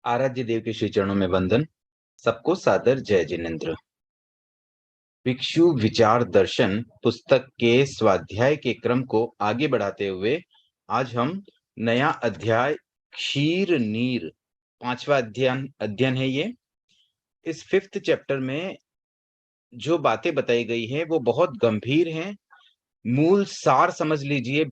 आराध्य देव के श्री चरणों में वंदन। सबको सादर जय जिनेन्द्र। भिक्षु विचार दर्शन पुस्तक के स्वाध्याय के क्रम को आगे बढ़ाते हुए आज हम नया अध्याय क्षीर नीर 5वां अध्ययन है ये। इस 5th चैप्टर में जो बातें बताई गई हैं वो बहुत गंभीर हैं। मूल सार समझ लीजिए,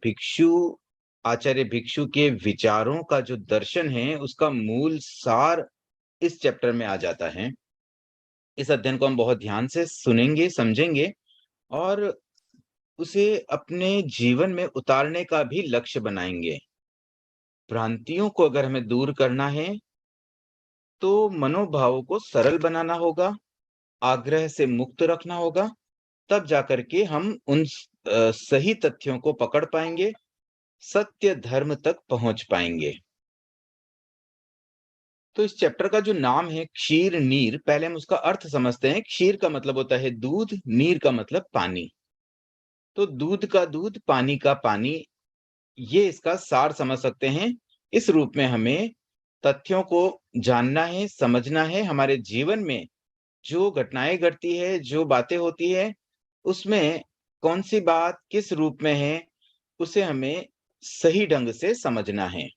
आचार्य भिक्षु के विचारों का जो दर्शन है उसका मूल सार इस चैप्टर में आ जाता है। इस अध्ययन को हम बहुत ध्यान से सुनेंगे, समझेंगे और उसे अपने जीवन में उतारने का भी लक्ष्य बनाएंगे। भ्रांतियों को अगर हमें दूर करना है तो मनोभावों को सरल बनाना होगा, आग्रह से मुक्त रखना होगा, तब जाकर के हम उन सही तथ्यों को पकड़ पाएंगे, सत्य धर्म तक पहुंच पाएंगे। तो इस चैप्टर का जो नाम है क्षीर नीर, पहले हम उसका अर्थ समझते हैं। क्षीर का मतलब होता है दूध, नीर का मतलब पानी। तो दूध का दूध, पानी का पानी, ये इसका सार समझ सकते हैं। इस रूप में हमें तथ्यों को जानना है, समझना है। हमारे जीवन में जो घटनाएं घटती है, जो बातें होती है, उसमें कौन सी बात किस रूप में है, उसे हमें सही ढंग से समझना है।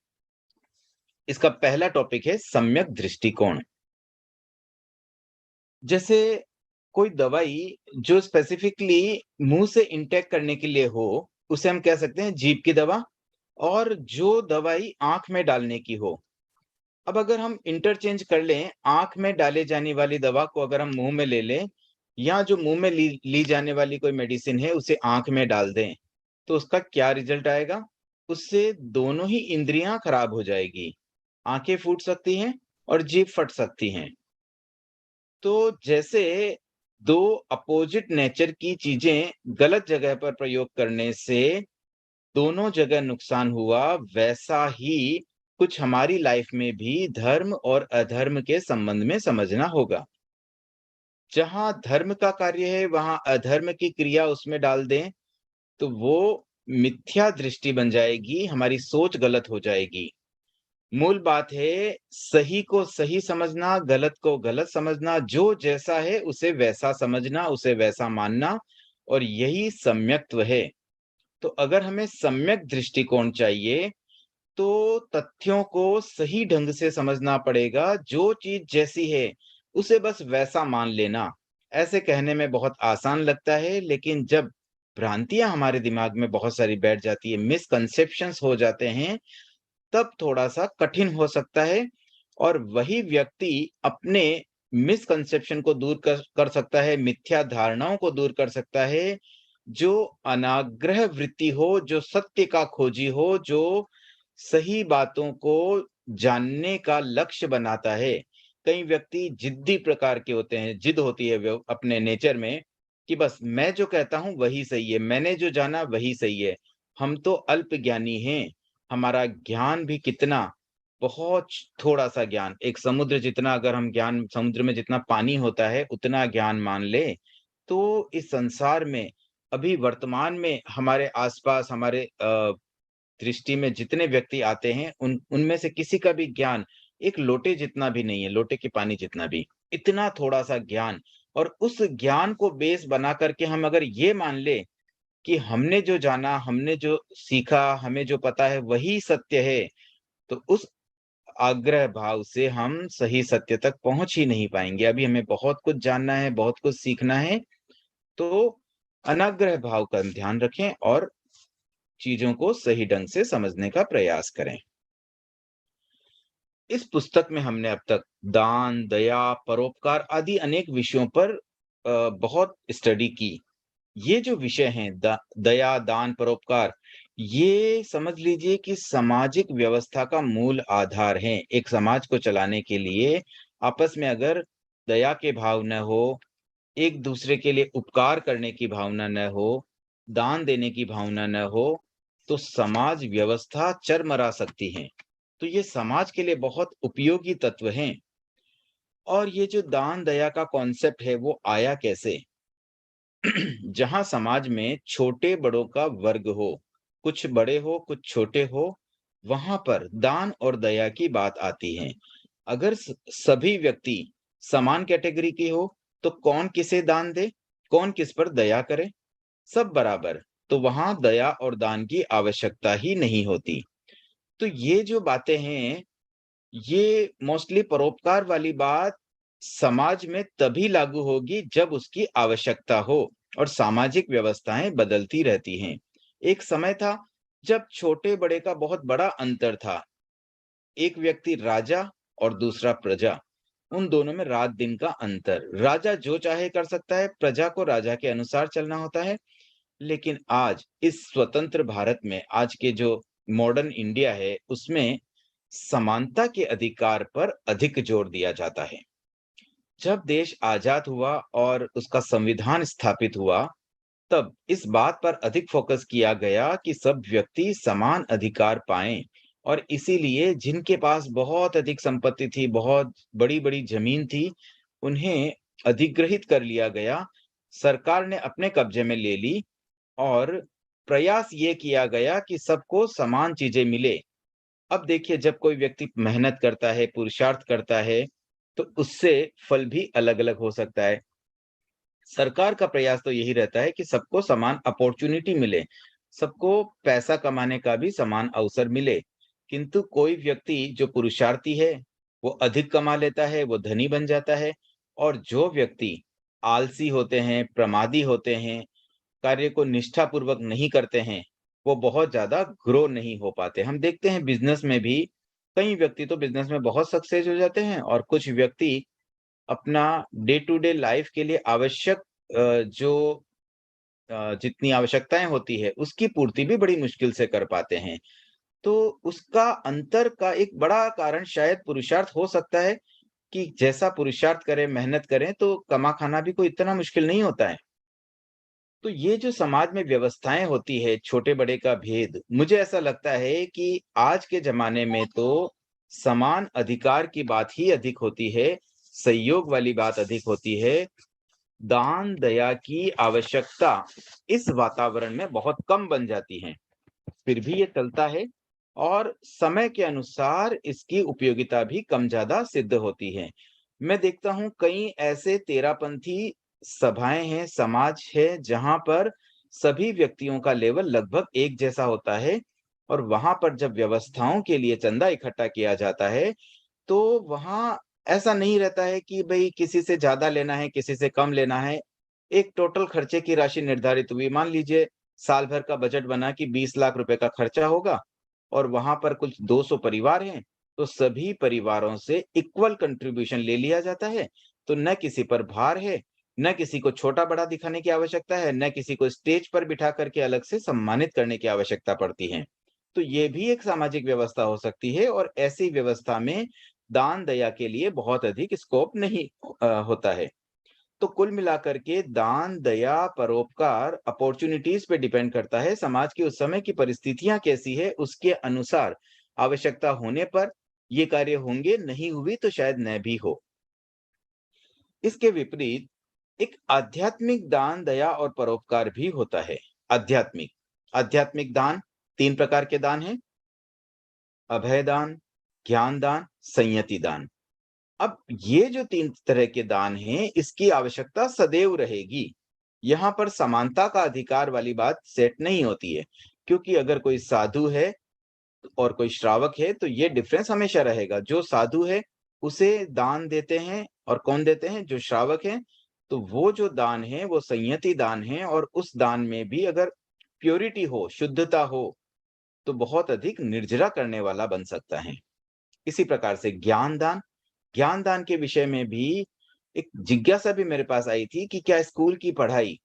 इसका पहला टॉपिक है सम्यक दृष्टिकोण। जैसे कोई दवाई जो स्पेसिफिकली मुंह से इंटेक करने के लिए हो, उसे हम कह सकते हैं जीभ की दवा, और जो दवाई आंख में डालने की हो। अब अगर हम इंटरचेंज कर लें, आंख में डाले जाने वाली दवा को अगर हम मुंह में ले लें, या जो मुंह में ली जाने वाली कोई मेडिसिन है उसे आंख में डाल दें, तो उसका क्या रिजल्ट आएगा? उससे दोनों ही इंद्रियां खराब हो जाएगी। आंखें फूट सकती हैं और जीभ फट सकती हैं। तो जैसे दो अपोजिट नेचर की चीजें गलत जगह पर प्रयोग करने से दोनों जगह नुकसान हुआ, वैसा ही कुछ हमारी लाइफ में भी धर्म और अधर्म के संबंध में समझना होगा। जहां धर्म का कार्य है वहां अधर्म की क्रिया उसमें डाल दें तो वो मिथ्या दृष्टि बन जाएगी, हमारी सोच गलत हो जाएगी। मूल बात है सही को सही समझना, गलत को गलत समझना, जो जैसा है उसे वैसा समझना, उसे वैसा मानना, और यही सम्यक्त्व है। तो अगर हमें सम्यक दृष्टिकोण चाहिए तो तथ्यों को सही ढंग से समझना पड़ेगा। जो चीज जैसी है उसे बस वैसा मान लेना। ऐसे कहने में बहुत आसान लगता है, लेकिन जब भ्रांतियां हमारे दिमाग में बहुत सारी बैठ जाती है, मिसकंसेप्शंस हो जाते हैं, तब थोड़ा-सा कठिन हो सकता है। और वही व्यक्ति अपने मिसकंसेप्शन को दूर कर सकता है, मिथ्या धारणाओं को दूर कर सकता है, जो अनाग्रह वृत्ति हो, जो सत्य का खोजी हो, जो सही बातों को जानने का लक्ष्य बनाता है। कई व्यक्ति जिद्दी प्रकार के होते हैं, जिद होती है व्य अपने नेचर में कि बस मैं जो कहता हूँ वही सही है, मैंने जो जाना वही सही है। हम तो अल्प ज्ञानी हैं। हमारा ज्ञान भी कितना, बहुत थोड़ा-सा ज्ञान, एक समुद्र जितना अगर हम ज्ञान, समुद्र में जितना पानी होता है उतना ज्ञान मान लें, तो इस संसार में अभी वर्तमान में हमारे आस-पास, हमारे दृष्टि में जितने व्यक्ति आते हैं उनमें से किसी का भी ज्ञान एक लोटे जितना भी नहीं है, लोटे के पानी जितना भी। इतना थोड़ा-सा ज्ञान, और उस ज्ञान को बेस बना करके हम अगर ये मान लें कि हमने जो जाना, हमने जो सीखा, हमें जो पता है वही सत्य है, तो उस आग्रह भाव से हम सही सत्य तक पहुँच ही नहीं पाएँगे। अभी हमें बहुत कुछ जानना है, बहुत कुछ सीखना है, तो अनाग्रह भाव का ध्यान रखें और चीज़ों को सही ढंग से समझने का प्रयास करें। इस पुस्तक में हमने अब तक दान, दया, परोपकार आदि अनेक विषयों पर बहुत स्टडी की। ये जो विषय हैं दया, दान, परोपकार, ये समझ लीजिए कि सामाजिक व्यवस्था का मूल आधार हैं। एक समाज को चलाने के लिए आपस में अगर दया के भाव न हो, एक-दूसरे के लिए उपकार करने की भावना न हो, दान देने की भावना न हो, तो समाज व्यवस्था चरमरा सकती है। तो ये समाज के लिए बहुत उपयोगी तत्व हैं। और ये जो दान दया का कॉन्सेप्ट है वो आया कैसे? जहाँ समाज में छोटे-बड़ों का वर्ग हो, कुछ बड़े हो, कुछ छोटे हो, वहाँ पर दान और दया की बात आती है। अगर सभी व्यक्ति समान कैटेगरी के हो, तो कौन किसे दान दे, कौन किस पर दया करे, सब बराबर, तो वहां दया और दान की आवश्यकता ही नहीं होती। तो ये जो बातें हैं, ये मोस्टली परोपकार वाली बात समाज में तभी लागू होगी जब उसकी आवश्यकता हो और सामाजिक व्यवस्थाएं बदलती रहती हैं। एक समय था जब छोटे बड़े का बहुत बड़ा अंतर था। एक व्यक्ति राजा और दूसरा प्रजा, उन दोनों में रात दिन का अंतर। राजा जो चाहे कर सकता है, प्रजा को राजा के अनुसार चलना होता है। लेकिन आज इस स्वतंत्र भारत में, आज के जो मॉडर्न इंडिया है, उसमें समानता के अधिकार पर अधिक जोर दिया जाता है। जब देश आजाद हुआ और उसका संविधान स्थापित हुआ, तब इस बात पर अधिक फोकस किया गया कि सब व्यक्ति समान अधिकार पाएं, और इसीलिए जिनके पास बहुत अधिक संपत्ति थी, बहुत बड़ी-बड़ी जमीन थी, उन्हें अधिग्रहित कर लिया गया। सरकार ने अपने कब्जे में ले ली और प्रयास ये किया गया कि सबको समान चीजें मिले। अब देखिए, जब कोई व्यक्ति मेहनत करता है, पुरुषार्थ करता है, तो उससे फल भी अलग-अलग हो सकता है। सरकार का प्रयास तो यही रहता है कि सबको समान अपॉर्च्युनिटी मिले, सबको पैसा कमाने का भी समान अवसर मिले। किंतु कोई व्यक्ति जो पुरुषार्थी है, वो अधिक कमा लेता है, वो धनी बन जाता है, और जो व्यक्ति आलसी होते हैं, प्रमादी होते हैं, कार्य को निष्ठापूर्वक नहीं करते हैं, वो बहुत ज़्यादा ग्रो नहीं हो पाते। हम देखते हैं बिज़नेस में भी, कई व्यक्ति तो बिज़नेस में बहुत सक्सेस हो जाते हैं, और कुछ व्यक्ति अपना डे टू डे लाइफ़ के लिए आवश्यक जितनी आवश्यकताएँ होती है, उसकी पूर्ति भी बड़ी मुश्किल से कर पाते हैं। तो उसका अंतर का एक बड़ा कारण शायद पुरुषार्थ हो सकता है, कि जैसा पुरुषार्थ करें, मेहनत करें, तो कमा-खाना भी कोई इतना मुश्किल नहीं होता है। तो ये जो समाज में व्यवस्थाएँ होती है, छोटे-बड़े का भेद, मुझे ऐसा लगता है कि आज के ज़माने में तो समान अधिकार की बात ही अधिक होती है, सहयोग वाली बात अधिक होती है। दान, दया की आवश्यकता इस वातावरण में बहुत कम बन जाती है। फिर भी ये चलता है, और समय के अनुसार इसकी उपयोगिता भी कम-ज़्यादा सिद्ध होती है। मैं देखता हूँ कई ऐसे तेरापंथी सभाएँ हैं, समाज है, जहाँ पर सभी व्यक्तियों का लेवल लगभग एक जैसा होता है, और वहाँ पर जब व्यवस्थाओं के लिए चंदा इकट्ठा किया जाता है, तो वहाँ ऐसा नहीं रहता है कि भई किसी से ज़्यादा लेना है, किसी से कम लेना है। एक टोटल खर्चे की राशि निर्धारित हुई। मान लीजिए साल भर का बजट बना कि 20 लाख रुपए का खर्चा होगा, और वहाँ पर कुछ 200 परिवार हैं, तो सभी परिवारों से इक्वल कंट्रीब्यूशन ले लिया जाता है। तो न किसी पर भार है, न किसी को छोटा-बड़ा दिखाने की आवश्यकता है, न किसी को स्टेज पर बिठा कर के अलग से सम्मानित करने की आवश्यकता पड़ती है। तो ये भी एक सामाजिक व्यवस्था हो सकती है, और ऐसी व्यवस्था में दान दया के लिए बहुत अधिक स्कोप नहीं होता है। तो कुल मिलाकर के दान, दया, परोपकार अपॉर्च्युनिटीज़ पे डिपेंड करता है, समाज की उस समय की परिस्थितियाँ कैसी है, उसके अनुसार आवश्यकता होने पर ये कार्य होंगे, नहीं हुई तो शायद न भी हो। इसके विपरीत एक आध्यात्मिक दान, दया और परोपकार भी होता है। आध्यात्मिक आध्यात्मिक दान 3 प्रकार के दान हैं: अभय दान, ज्ञान दान, संयति दान। अब ये जो 3 तरह के दान हैं, इसकी आवश्यकता सदैव रहेगी। यहाँ पर समानता का अधिकार वाली बात सेट नहीं होती है, क्योंकि अगर कोई साधु है और कोई श्रावक है, तो ये डिफरेंस हमेशा रहेगा। जो साधु है, उसे दान देते हैं, और कौन देते हैं? जो श्रावक हैं। तो वो जो दान है, वो संयति दान है, और उस दान में भी अगर प्योरिटी हो, शुद्धता हो, तो बहुत अधिक निर्जरा करने वाला बन सकता है। इसी प्रकार से ज्ञान दान के विषय में भी एक जिज्ञासा भी मेरे पास आई थी कि क्या स्कूल की पढ़ाई,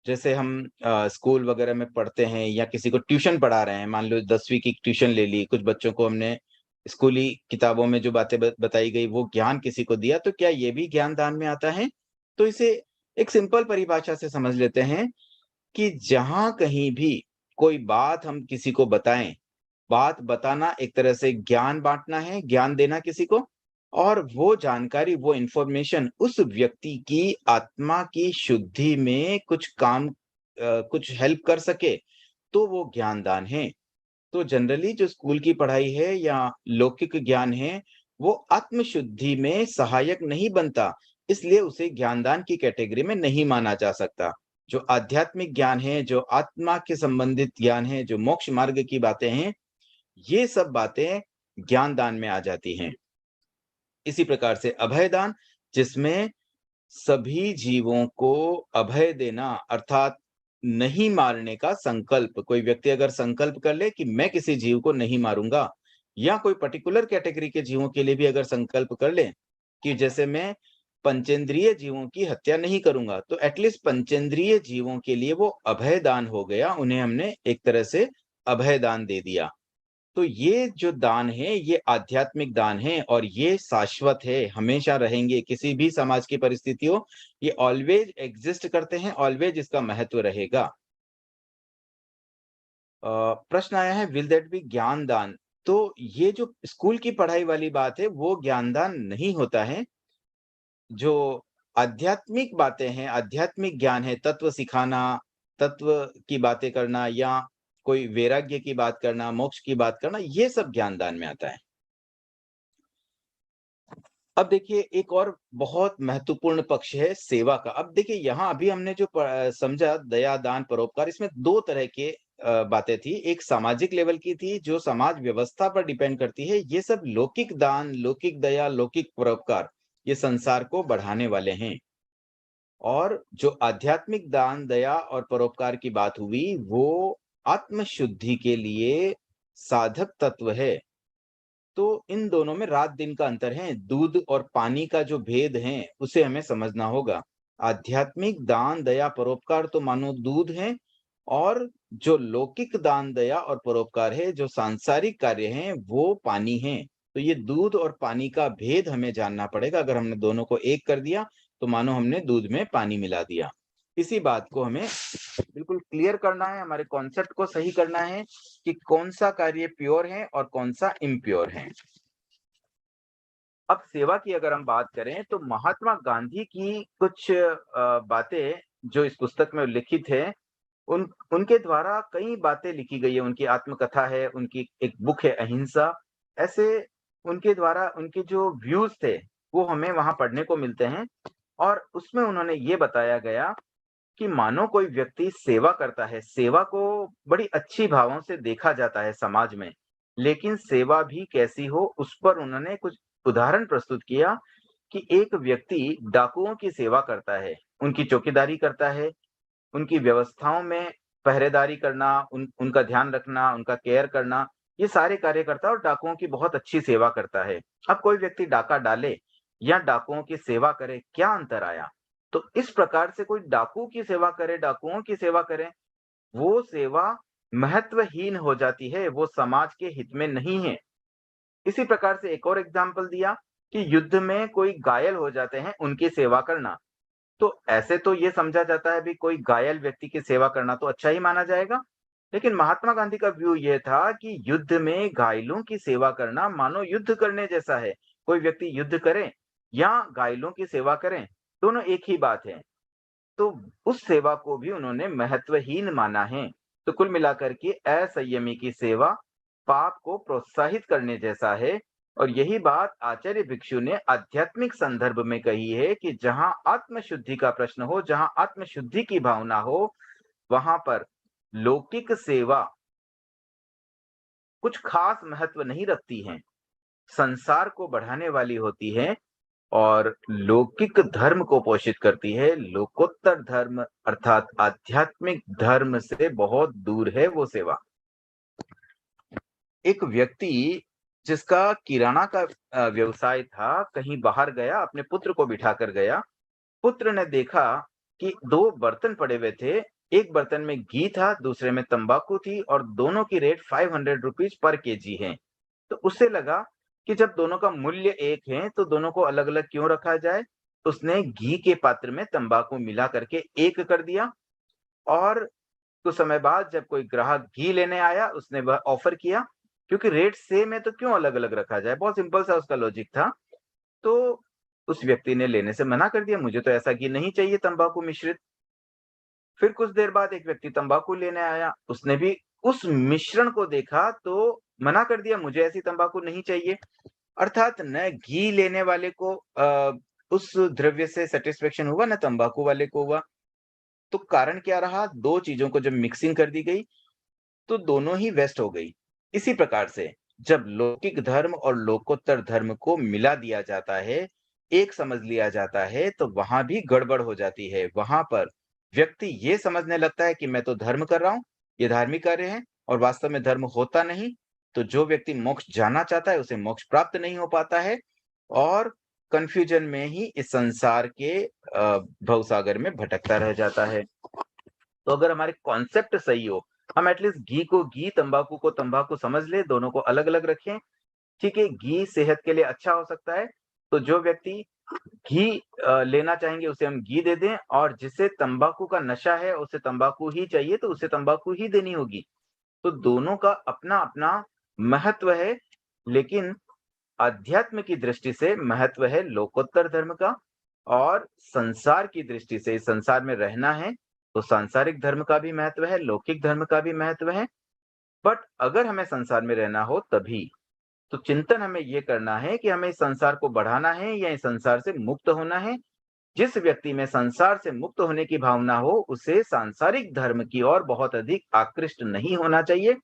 जैसे हम स्कूल वगैरह में पढ़ते हैं या किसी को ट्यूशन पढ़ा रहे हैं, मान लो 10वीं की ट्यूशन ले ली, कुछ बच्चों को हमने स्कूली किताबों में जो बातें बताई गई वो ज्ञान किसी को दिया, तो क्या ये भी ज्ञान दान में आता है? तो इसे एक सिंपल परिभाषा से समझ लेते हैं कि जहाँ कहीं भी कोई बात हम किसी को बताएँ, बात बताना एक तरह से ज्ञान बाँटना है, ज्ञान देना किसी को, और वो जानकारी, वो इन्फॉर्मेशन उस व्यक्ति की आत्मा की शुद्धि में कुछ हेल्प कर सके, तो वो ज्ञान दान है। तो जनरली जो स्कूल की पढ़ाई है या लौकिक ज्ञान है, वो आत्मशुद्धि में सहायक नहीं बनता, इसलिए उसे ज्ञानदान की कैटेगरी में नहीं माना जा सकता। जो आध्यात्मिक ज्ञान है, जो आत्मा के संबंधित ज्ञान है, जो मोक्ष मार्ग की बातें हैं, ये सब बातें ज्ञानदान में आ जाती हैं। इसी प्रकार से अभयदान, जिसमें सभी जीवों को अभय देना अर्थात नहीं मारने का संकल्प। कोई व्यक्ति अगर संकल्प कर ले कि मैं किसी जीव को नहीं मारूंगा, या कोई पर्टिकुलर कैटेगरी के जीवों के लिए भी अगर संकल्प कर ले कि जैसे मैं पंचेंद्रिय जीवों की हत्या नहीं करूंगा, तो एटलीस्ट पंचेंद्रिय जीवों के लिए वो अभय दान हो गया, उन्हें हमने एक तरह से अभय दान दे दिया। तो ये जो दान है, ये आध्यात्मिक दान है और ये शाश्वत है, हमेशा रहेंगे, किसी भी समाज की परिस्थिति हो, ये ऑलवेज एग्जिस्ट करते हैं, ऑलवेज इसका महत्व रहेगा। प्रश्न आया है, विल दैट बी ज्ञान दान? तो ये जो स्कूल की पढ़ाई वाली बात है, वो ज्ञानदान नहीं होता है। जो आध्यात्मिक बातें हैं, आध्यात्मिक ज्ञान है, तत्व सिखाना, तत्व की बातें करना या कोई वैराग्य की बात करना, मोक्ष की बात करना, ये सब ज्ञानदान में आता है। अब देखिए एक और बहुत महत्वपूर्ण पक्ष है सेवा का। अब देखिए यहाँ अभी हमने जो समझा दया, दान, परोपकार, इसमें 2 तरह के बातें थी। एक सामाजिक लेवल की थी जो समाज व्यवस्था पर डिपेंड करती है। ये सब लौकिक दान, लौकिक दया, लौकिक परोपकार, ये संसार को बढ़ाने वाले हैं। और जो आध्यात्मिक दान, दया और परोपकार की बात हुई, वो आत्मशुद्धि के लिए साधक तत्व है। तो इन दोनों में रात-दिन का अंतर है। दूध और पानी का जो भेद है, उसे हमें समझना होगा। आध्यात्मिक दान, दया, परोपकार तो मानो दूध है, और जो लौकिक दान, दया और परोपकार है, जो सांसारिक कार्य हैं, वो पानी हैं। तो ये दूध और पानी का भेद हमें जानना पड़ेगा। अगर हमने दोनों को एक कर दिया, तो मानो हमने दूध में पानी मिला दिया। इसी बात को हमें बिल्कुल क्लियर करना है, हमारे कॉन्सेप्ट को सही करना है कि कौन-सा कार्य प्योर है और कौन-सा इम्प्योर है। अब सेवा की अगर हम बात करें, तो महात्मा गांधी की कुछ बातें जो इस पुस्तक में उल्लिखित है, उनके द्वारा कई बातें लिखी गई है। उनकी आत्मकथा है, उनकी एक बुक है अहिंसा। ऐसे उनके द्वारा उनके जो व्यूज़ थे, वो हमें वहाँ पढ़ने को मिलते हैं, और उसमें उन्होंने ये बताया गया कि मानो कोई व्यक्ति सेवा करता है, सेवा को बड़ी अच्छी भावों से देखा जाता है समाज में, लेकिन सेवा भी कैसी हो, उस पर उन्होंने कुछ उदाहरण प्रस्तुत किया कि एक व्यक्ति डाकुओं की सेवा करता है, उनकी चौकीदारी करता है, उनकी व्यवस्थाओं में पहरेदारी करना, उनका ध्यान रखना, उनका केयर करना, ये सारे कार्य करता है और डाकुओं की बहुत अच्छी सेवा करता है। अब कोई व्यक्ति डाका डाले या डाकुओं की सेवा करे, क्या अंतर आया? तो इस प्रकार से कोई डाकू की सेवा करे, डाकुओं की सेवा करे, वो सेवा महत्वहीन हो जाती है, वो समाज के हित में नहीं है। इसी प्रकार से एक और एग्जाम्पल दिया कि युद्ध में कोई घायल हो जाते हैं, उनकी सेवा करना। तो ऐसे तो ये समझा जाता है भी कोई घायल व्यक्ति की सेवा करना तो अच्छा ही माना जाएगा। लेकिन महात्मा गांधी का व्यू ये था कि युद्ध में घायलों की सेवा करना मानो युद्ध करने जैसा है। कोई व्यक्ति युद्ध करे या घायलों की सेवा करें, दोनों एक ही बात है। तो उस सेवा को भी उन्होंने महत्वहीन माना है। तो कुल मिलाकर के असंयमी की सेवा पाप को प्रोत्साहित करने जैसा है। और यही बात आचार्य भिक्षु ने आध्यात्मिक संदर्भ में कही है कि जहां आत्मशुद्धि का प्रश्न हो, जहां आत्मशुद्धि की भावना हो, वहां पर लौकिक सेवा कुछ खास महत्व नहीं रखती है, संसार को बढ़ाने वाली होती है और लौकिक धर्म को पोषित करती है। लोकोत्तर धर्म अर्थात आध्यात्मिक धर्म से बहुत दूर है वो सेवा। एक व्यक्ति जिसका किराना का व्यवसाय था, कहीं बाहर गया, अपने पुत्र को बिठाकर गया। पुत्र ने देखा कि 2 बर्तन पड़े हुए थे। एक बर्तन में घी था, दूसरे में तंबाकू थी और दोनों की रेट 500 रुपीज पर केजी है। तो उसे लगा कि जब दोनों का मूल्य एक है, तो दोनों को अलग-अलग क्यों रखा जाए? उसने घी के पात्र में तंबाकू मिला करके एक कर दिया, और कुछ समय बाद जब कोई ग्राहक घी लेने आया, उसने वह ऑफर किया, क्योंकि रेट सेम है तो क्यों अलग-अलग रखा जाए? बहुत सिंपल सा उसका लॉजिक था। तो उस व्यक्ति ने लेने से मना कर दिया, मुझे तो ऐसा घी नहीं चाहिए तंबाकू मिश्रित। फिर कुछ देर बाद एक व्यक्ति तंबाकू लेने आया, उसने भी उस मिश्रण को देखा तो मना कर दिया, मुझे ऐसी तंबाकू नहीं चाहिए। अर्थात न घी लेने वाले को उस द्रव्य से सैटिस्फैक्शन हुआ, न तंबाकू वाले को हुआ। तो कारण क्या रहा? 2 चीज़ों को जब मिक्सिंग कर दी गई, तो दोनों ही वेस्ट हो गई। इसी प्रकार से जब लौकिक धर्म और लोकोत्तर धर्म को मिला दिया जाता है, एक समझ लिया जाता है, तो वहाँ भी गड़बड़ हो जाती है। वहाँ पर व्यक्ति ये समझने लगता है कि मैं तो धर्म कर रहा हूँ, ये धार्मिक कार्य है और वास्तव में धर्म होता नहीं। तो जो व्यक्ति मोक्ष जाना चाहता है, उसे मोक्ष प्राप्त नहीं हो पाता है और कन्फ्यूजन में ही इस संसार के भवसागर में भटकता रह जाता है। तो अगर हमारे कॉन्सेप्ट सही हो, हम एटलीस्ट घी को घी, तंबाकू को तंबाकू समझ लें, दोनों को अलग-अलग रखें। ठीक है, घी सेहत के लिए अच्छा हो सकता है, तो जो व्यक्ति घी लेना चाहेंगे उसे हम घी दे दें और जिसे तंबाकू का नशा है, उसे तंबाकू ही चाहिए तो उसे तंबाकू ही देनी होगी। तो दोनों का अपना-अपना महत्व है, लेकिन अध्यात्म की दृष्टि से महत्व है लोकोत्तर धर्म का और संसार की दृष्टि से इस संसार में रहना है, तो सांसारिक धर्म का भी महत्व है, लौकिक धर्म का भी महत्व है। बट अगर हमें संसार में रहना हो तभी, तो चिंतन हमें ये करना है कि हमें इस संसार को बढ़ाना है या इस संसार से मुक्त होना है। जिस व्यक्ति में संसार से मुक्त होने की भावना हो, उसे सांसारिक धर्म की ओर बहुत अधिक आकृष्ट नहीं होना चाहिए।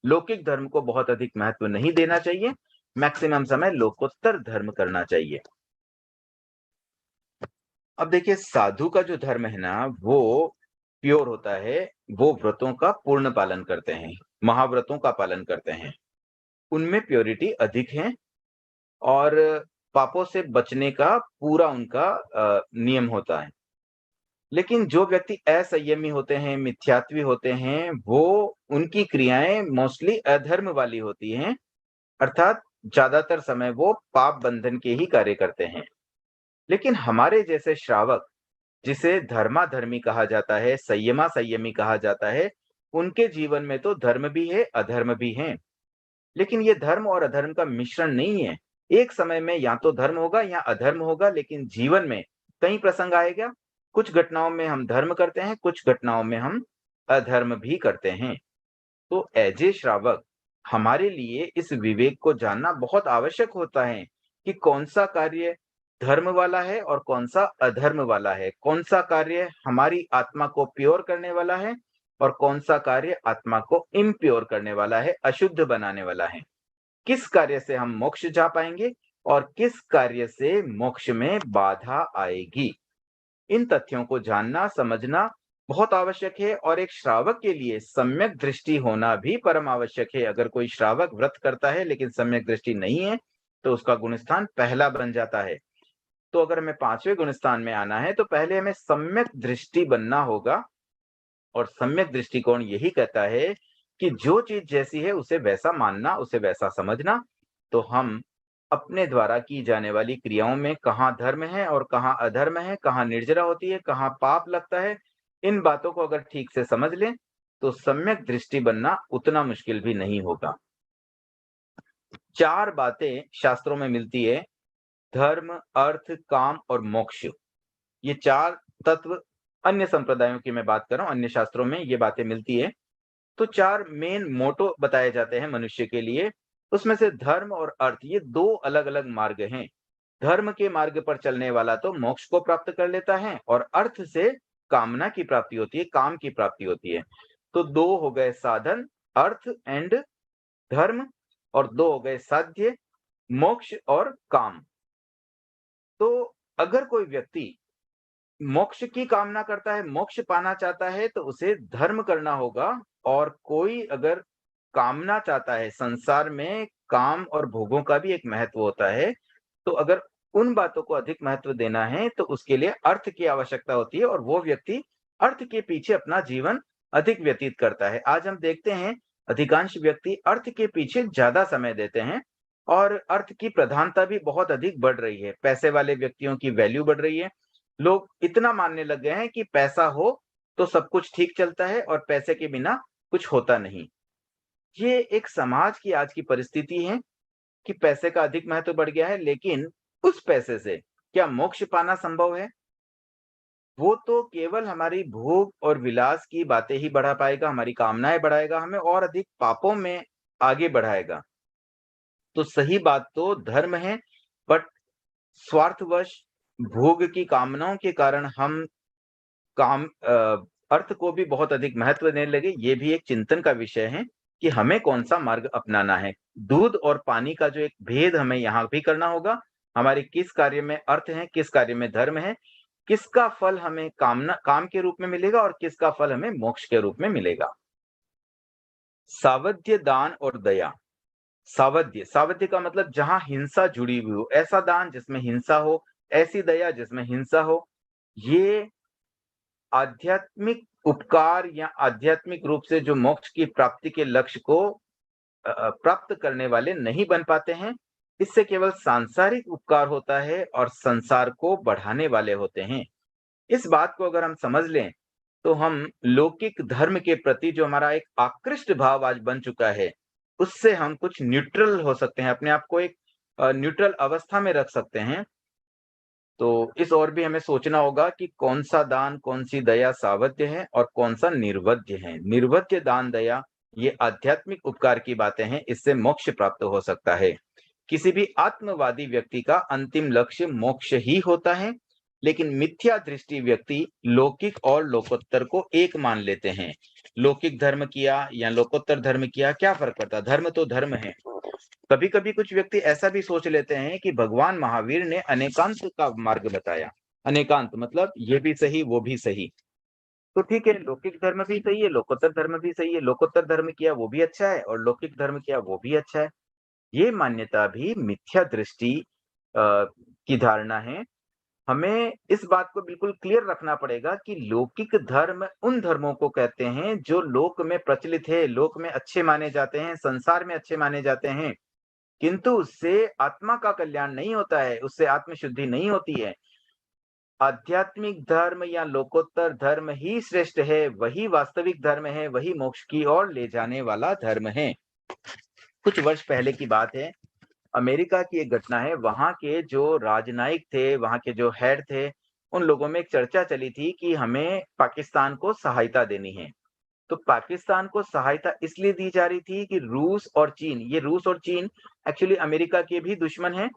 लौकिक धर्म को बहुत अधिक महत्व नहीं देना चाहिए। मैक्सिमम समय लोकोत्तर धर्म करना चाहिए। अब देखिए साधु का जो धर्म है ना, वो प्योर होता है, वो व्रतों का पूर्ण पालन करते हैं, महाव्रतों का पालन करते हैं। उनमें प्योरिटी अधिक है और पापों से बचने का पूरा उनका नियम होता है। लेकिन जो व्यक्ति असंयमी होते हैं, मिथ्यात्वी होते हैं, वो उनकी क्रियाएँ मोस्टली अधर्म वाली होती हैं, अर्थात ज़्यादातर समय वो पाप बंधन के ही कार्य करते हैं। लेकिन हमारे जैसे श्रावक, जिसे धर्माधर्मी कहा जाता है, संयमा-संयमी कहा जाता है, उनके जीवन में तो धर्म भी है, अधर्म भी हैं। लेकिन ये धर्म और अधर्म का मिश्रण नहीं है। एक समय में या तो धर्म होगा या अधर्म होगा, लेकिन जीवन में कई प्रसंग आएगा, कुछ घटनाओं में हम धर्म करते हैं, कुछ घटनाओं में हम अधर्म भी करते हैं। तो एज ए श्रावक हमारे लिए इस विवेक को जानना बहुत आवश्यक होता है कि कौन-सा कार्य धर्म वाला है और कौन-सा अधर्म वाला है। कौन-सा कार्य हमारी आत्मा को प्योर करने वाला है और कौन-सा कार्य आत्मा को इम्प्योर करने वाला है, अशुद्ध बनाने वाला है। किस कार्य से हम मोक्ष जा पाएँगे और किस कार्य से मोक्ष में बाधा आएगी। इन तथ्यों को जानना, समझना बहुत आवश्यक है और एक श्रावक के लिए सम्यक दृष्टि होना भी परम आवश्यक है। अगर कोई श्रावक व्रत करता है लेकिन सम्यक दृष्टि नहीं है, तो उसका गुणस्थान पहला बन जाता है। तो अगर हमें 5वें गुणस्थान में आना है, तो पहले हमें सम्यक दृष्टि बनना होगा और सम्यक दृष्टिकोण यही कहता है कि जो चीज़ जैसी है उसे वैसा मानना, उसे वैसा समझना। तो हम अपने द्वारा की जाने वाली क्रियाओं में कहाँ धर्म है और कहाँ अधर्म है, कहाँ निर्जरा होती है, कहाँ पाप लगता है, इन बातों को अगर ठीक से समझ लें, तो सम्यक दृष्टि बनना उतना मुश्किल भी नहीं होगा। 4 बातें शास्त्रों में मिलती है, धर्म, अर्थ, काम और मोक्ष। ये 4 तत्व अन्य संप्रदायों की मैं बात कर रहा हूँ, अन्य शास्त्रों में ये बातें मिलती है। तो 4 मेन मोटो बताए जाते हैं मनुष्य के लिए। उसमें से धर्म और अर्थ ये 2 अलग-अलग मार्ग हैं। धर्म के मार्ग पर चलने वाला तो मोक्ष को प्राप्त कर लेता है और अर्थ से कामना की प्राप्ति होती है, काम की प्राप्ति होती है। तो 2 हो गए साधन, अर्थ एंड धर्म और 2 हो गए साध्य, मोक्ष और काम। तो अगर कोई व्यक्ति मोक्ष की कामना करता है, मोक्ष पाना चाहता है तो उसे धर्म करना होगा और कोई अगर कामना चाहता है, संसार में काम और भोगों का भी एक महत्व होता है, तो अगर उन बातों को अधिक महत्व देना है तो उसके लिए अर्थ की आवश्यकता होती है और वो व्यक्ति अर्थ के पीछे अपना जीवन अधिक व्यतीत करता है। आज हम देखते हैं अधिकांश व्यक्ति अर्थ के पीछे ज़्यादा समय देते हैं और अर्थ की प्रधानता भी बहुत अधिक बढ़ रही है। पैसे वाले व्यक्तियों की वैल्यू बढ़ रही है। लोग इतना मानने लग गए हैं कि पैसा हो तो सब कुछ ठीक चलता है और पैसे के बिना कुछ होता नहीं। ये एक समाज की आज की परिस्थिति है कि पैसे का अधिक महत्व बढ़ गया है, लेकिन उस पैसे से क्या मोक्ष पाना संभव है? वो तो केवल हमारी भोग और विलास की बातें ही बढ़ा पाएगा, हमारी कामनाएँ बढ़ाएगा, हमें और अधिक पापों में आगे बढ़ाएगा। तो सही बात तो धर्म है, बट स्वार्थवश भोग की कामनाओं के कारण हम अर्थ को भी बहुत अधिक महत्व देने लगे। ये भी एक चिंतन का विषय है कि हमें कौन-सा मार्ग अपनाना है। दूध और पानी का जो एक भेद हमें यहाँ भी करना होगा, हमारे किस कार्य में अर्थ है, किस कार्य में धर्म है, किसका फल हमें काम के रूप में मिलेगा और किसका फल हमें मोक्ष के रूप में मिलेगा। सावध्य दान और दया। सावध्य का मतलब जहां हिंसा जुड़ी हुई हो, ऐसा दान जिसमें हिंसा हो, ऐसी दया जिसमें हिंसा हो। ये आध्यात्मिक उपकार या आध्यात्मिक रूप से जो मोक्ष की प्राप्ति के लक्ष्य को प्राप्त करने वाले नहीं बन पाते हैं। इससे केवल सांसारिक उपकार होता है और संसार को बढ़ाने वाले होते हैं। इस बात को अगर हम समझ लें, तो हम लौकिक धर्म के प्रति जो हमारा एक आकृष्ट भाव आज बन चुका है, उससे हम कुछ न्यूट्रल हो सकते हैं, अपने आप को एक न्यूट्रल अवस्था में रख सकते हैं। तो इस ओर भी हमें सोचना होगा कि कौन-सा दान, कौन-सी दया सावध्य है और कौन-सा निर्वध्य है। निर्वध्य दान, दया ये आध्यात्मिक उपकार की बातें हैं, इससे मोक्ष प्राप्त हो सकता है। किसी भी आत्मवादी व्यक्ति का अंतिम लक्ष्य मोक्ष ही होता है, लेकिन मिथ्या दृष्टि व्यक्ति लौकिक और लोकोत्तर को एक मान लेते हैं। लौकिक धर्म किया या लोकोत्तर धर्म किया, क्या फ़र्क पड़ता है? धर्म तो धर्म है। कभी-कभी कुछ व्यक्ति ऐसा भी सोच लेते हैं कि भगवान महावीर ने अनेकांत का मार्ग बताया। अनेकांत मतलब ये भी सही, वो भी सही। तो ठीक है, लौकिक धर्म भी सही है, लोकोत्तर धर्म भी सही है। लोकोत्तर धर्म किया वो भी अच्छा है और लौकिक धर्म किया वो भी अच्छा है। ये मान्यता भी मिथ्या दृष्टि की धारणा है। हमें इस बात को बिल्कुल क्लियर रखना पड़ेगा कि लौकिक धर्म उन धर्मों को कहते हैं जो लोक में प्रचलित है, लोक में अच्छे माने जाते हैं, संसार में अच्छे माने जाते हैं। किंतु उससे आत्मा का कल्याण नहीं होता है, उससे आत्मशुद्धि नहीं होती है। आध्यात्मिक धर्म या लोकोत्तर धर्म ही श्रेष्ठ है, वही वास्तविक धर्म है, वही मोक्ष की ओर ले जाने वाला धर्म है। कुछ वर्ष पहले की बात है, अमेरिका की एक घटना है। वहाँ के जो राजनयिक थे, वहाँ के जो हेड थे, उन लोगों में एक चर्चा चली थी कि हमें पाकिस्तान को सहायता देनी है। तो पाकिस्तान को सहायता इसलिए दी जा रही थी कि रूस और चीन, ये रूस और चीन एक्चुअली अमेरिका के भी दुश्मन हैं।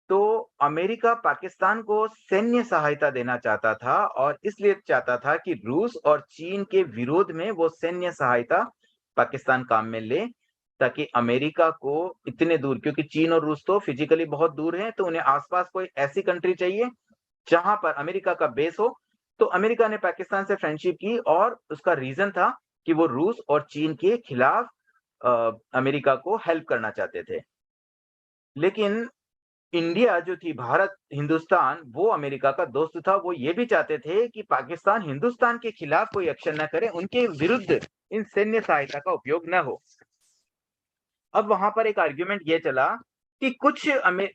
तो अमेरिका पाकिस्तान को सैन्य सहायता देना चाहता था और इसलिए चाहता था कि रूस और चीन के विरोध में वो सैन्य सहायता पाकिस्तान काम में ले, ताकि अमेरिका को इतने दूर, क्योंकि चीन और रूस तो फिजिकली बहुत दूर हैं, तो उन्हें आसपास कोई ऐसी कंट्री चाहिए जहां पर अमेरिका का बेस हो। तो अमेरिका ने पाकिस्तान से फ्रेंडशिप की और उसका रीजन था कि वो रूस और चीन के खिलाफ अमेरिका को हेल्प करना चाहते थे। लेकिन इंडिया जो थी, भारत, हिंदुस्तान, वो अमेरिका का दोस्त था। वो ये भी चाहते थे कि पाकिस्तान हिंदुस्तान के खिलाफ कोई एक्शन न करे, उनके विरुद्ध इन सैन्य सहायता का उपयोग न हो। अब वहां पर एक आर्ग्यूमेंट ये चला कि कुछ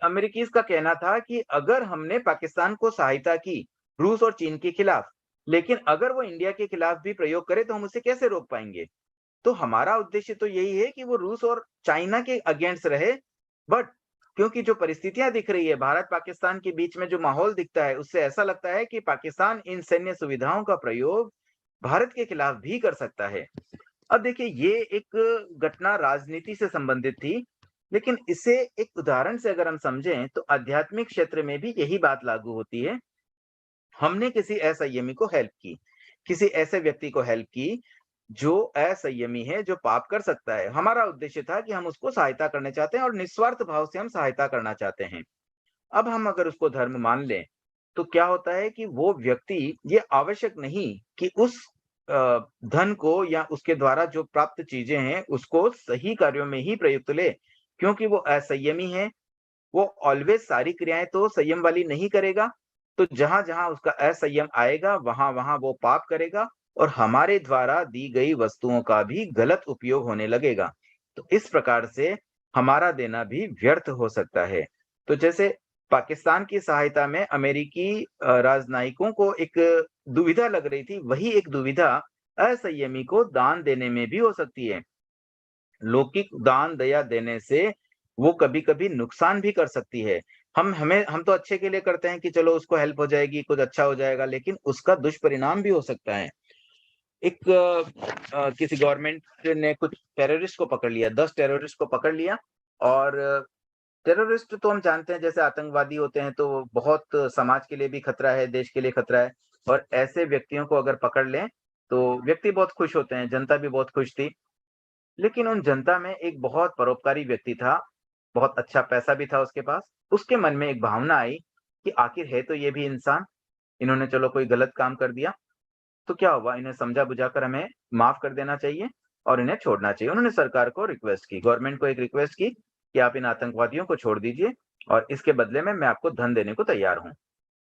अमेरिकीज का कहना था कि अगर हमने पाकिस्तान को सहायता की रूस और चीन के खिलाफ, लेकिन अगर वो इंडिया के खिलाफ भी प्रयोग करे तो हम उसे कैसे रोक पाएंगे? तो हमारा उद्देश्य तो यही है कि वो रूस और चाइना के अगेंस्ट रहे, बट क्योंकि जो परिस्थितियां दिख रही है, भारत पाकिस्तान के बीच में जो माहौल दिखता है, उससे ऐसा लगता है कि पाकिस्तान इन सैन्य सुविधाओं का प्रयोग भारत के खिलाफ भी कर सकता है। अब देखिए, ये एक घटना राजनीति से संबंधित थी, लेकिन इसे एक उदाहरण से अगर हम समझें तो आध्यात्मिक क्षेत्र में भी यही बात लागू होती है। हमने किसी असंयमी को हेल्प की, किसी ऐसे व्यक्ति को हेल्प की जो असंयमी है, जो पाप कर सकता है। हमारा उद्देश्य था कि हम उसको सहायता करना चाहते हैं और निस्वार्थ भाव से हम सहायता करना चाहते हैं। अब हम अगर उसको धर्म मान लें, तो क्या होता है कि वो व्यक्ति, ये आवश्यक नहीं कि उस धन को या उसके द्वारा जो प्राप्त चीजें हैं, उसको सही कार्यों में ही प्रयुक्त ले, क्योंकि वो असंयमी है। वो ऑलवेज सारी क्रियाएं तो संयम वाली नहीं करेगा। तो जहां-जहां उसका असंयम आएगा, वहां-वहां वो पाप करेगा और हमारे द्वारा दी गई वस्तुओं का भी गलत उपयोग होने लगेगा। तो इस प्रकार से हमारा देना भी व्यर्थ हो सकता है। तो जैसे पाकिस्तान की सहायता में अमेरिकी राजनयिकों को एक दुविधा लग रही थी, वही एक दुविधा असंयमी को दान देने में भी हो सकती है। लौकिक दान दया देने से वो कभी-कभी नुकसान भी कर सकती है। हम तो अच्छे के लिए करते हैं कि चलो उसको हेल्प हो जाएगी, कुछ अच्छा हो जाएगा, लेकिन उसका दुष्परिणाम भी हो सकता है। एक किसी गवर्नमेंट ने कुछ टेररिस्ट को पकड़ लिया, 10 टेररिस्ट को पकड़ लिया और टेररिस्ट तो हम जानते हैं जैसे आतंकवादी होते हैं तो बहुत समाज के लिए भी खतरा है, देश के लिए खतरा है और ऐसे व्यक्तियों को अगर पकड़ लें, तो व्यक्ति बहुत खुश होते हैं, जनता भी बहुत खुश थी। लेकिन उन जनता में एक बहुत परोपकारी व्यक्ति था, बहुत अच्छा पैसा भी था उसके पास। उसके मन में एक भावना आई कि आखिर है तो ये भी इंसान, इन्होंने चलो कोई गलत काम कर दिया, तो क्या हुआ इन्हें समझा-बुझाकर हमें माफ़ कर देना चाहिए और इन्हें छोड़ना चाहिए। उन्होंने सरकार को रिक्वेस्ट की, गवर्नमेंट को एक रिक्वेस्ट की कि आप इन आतंकवादियों को छोड़ दीजिए और इसके बदले में मैं आपको धन देने को तैयार हूँ।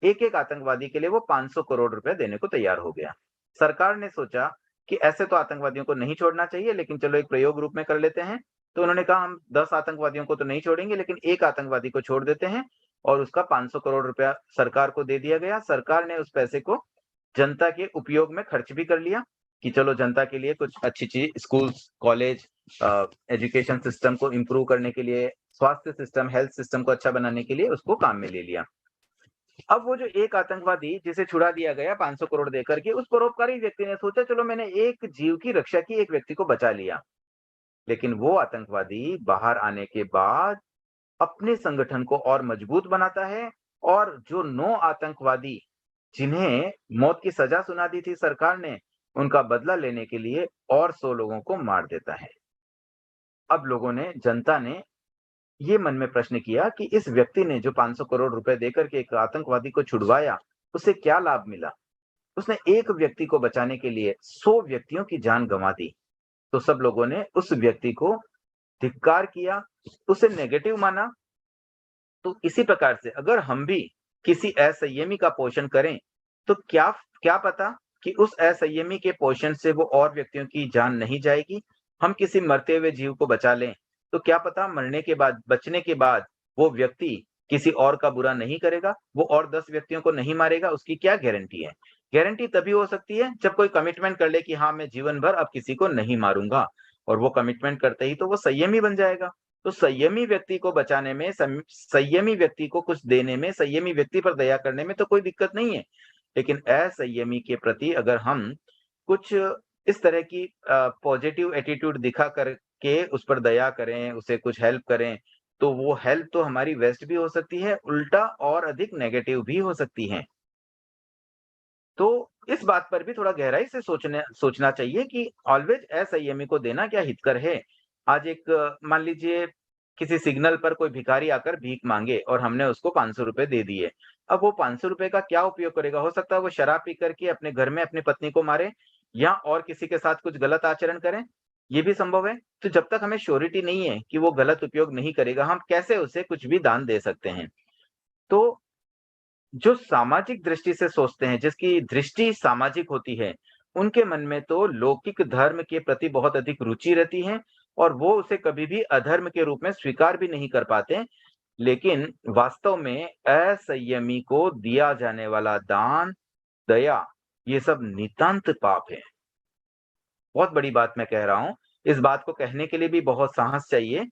एक-एक आतंकवादी के लिए वो 500 करोड़ रुपए देने को तैयार हो गया। सरकार ने सोचा कि ऐसे तो आतंकवादियों को नहीं छोड़ना चाहिए, लेकिन चलो एक प्रयोग रूप में कर लेते हैं। तो उन्होंने कहा हम 10 आतंकवादियों को तो नहीं छोड़ेंगे, लेकिन एक आतंकवादी को छोड़ देते हैं और उसका 500 करोड़ रुपया सरकार को दे दिया गया। सरकार ने उस पैसे को जनता के उपयोग में खर्च भी कर लिया कि चलो जनता के लिए कुछ अच्छी चीज स्कूल्स, कॉलेज, एजुकेशन सिस्टम को इम्प्रूव करने के लिए, स्वास्थ्य सिस्टम, हेल्थ सिस्टम को अच्छा बनाने के लिए उसको काम में ले लिया। अब वो जो एक आतंकवादी जिसे छुड़ा दिया गया 500 करोड़ देकर के, उस परोपकारी व्यक्ति ने सोचा चलो मैंने एक जीव की रक्षा की, एक व्यक्ति को बचा लिया। लेकिन वो आतंकवादी बाहर आने के बाद अपने संगठन को और मजबूत बनाता है और जो 9 आतंकवादी जिन्हें मौत की सजा सुना दी थी सरकार ने, उनका बदला लेने के लिए और 100 लोगों को मार देता है। अब लोगों ने, जनता ने ये मन में प्रश्न किया कि इस व्यक्ति ने जो 500 करोड़ रुपए देकर के एक आतंकवादी को छुड़वाया, उसे क्या लाभ मिला? उसने एक व्यक्ति को बचाने के लिए 100 व्यक्तियों की जान गंवा दी। तो सब लोगों ने उस व्यक्ति को धिक्कार किया, उसे नेगेटिव माना। तो इसी प्रकार से अगर हम भी किसी असंयमी का पोषण करें, तो क्या क्या पता कि उस असंयमी के पोषण से वो और व्यक्तियों की जान नहीं जाएगी। हम किसी मरते हुए जीव को बचा लें, तो क्या पता मरने के बाद, बचने के बाद वो व्यक्ति किसी और का बुरा नहीं करेगा, वो और 10 व्यक्तियों को नहीं मारेगा, उसकी क्या गारंटी है? गारंटी तभी हो सकती है जब कोई कमिटमेंट कर ले कि हाँ, मैं जीवन भर अब किसी को नहीं मारूँगा और वो कमिटमेंट करते ही तो वो संयमी बन जाएगा। तो संयमी व्यक्ति को बचाने में, संयमी व्यक्ति को कुछ देने में, संयमी व्यक्ति पर दया करने में तो कोई दिक्कत नहीं है। लेकिन असंयमी के प्रति अगर हम कुछ इस तरह की पॉजिटिव एटीट्यूड दिखा करके उस पर दया करें, उसे कुछ हेल्प करें, तो वो हेल्प तो हमारी वेस्ट भी हो सकती है, उल्टा और अधिक नेगेटिव भी हो सकती है। तो इस बात पर भी थोड़ा गहराई से सोचना चाहिए कि ऑलवेज असंयमी को देना क्या हितकर है। आज एक मान लीजिए किसी सिग्नल पर कोई भिखारी आकर भीख माँगे और हमने उसको 500 रुपए दे दिए। अब वो 500 रुपए का क्या उपयोग करेगा? हो सकता है वो शराब पी कर के अपने घर में अपनी पत्नी को मारे या और किसी के साथ कुछ गलत आचरण करें, ये भी संभव है। तो जब तक हमें श्योरिटी नहीं है कि वो गलत उपयोग नहीं करेगा, हम कैसे उसे कुछ भी दान दे सकते हैं? तो जो सामाजिक दृष्टि से सोचते हैं, जिसकी दृष्टि सामाजिक होती है, उनके मन में तो लौकिक धर्म के प्रति बहुत अधिक रुचि रहती है और वो उसे कभी भी अधर्म के रूप में स्वीकार भी नहीं कर पाते। लेकिन वास्तव में असंयमी को दिया जाने वाला दान, दया, ये सब नितांत पाप है। बहुत बड़ी बात मैं कह रहा हूँ। इस बात को कहने के लिए भी बहुत साहस चाहिए।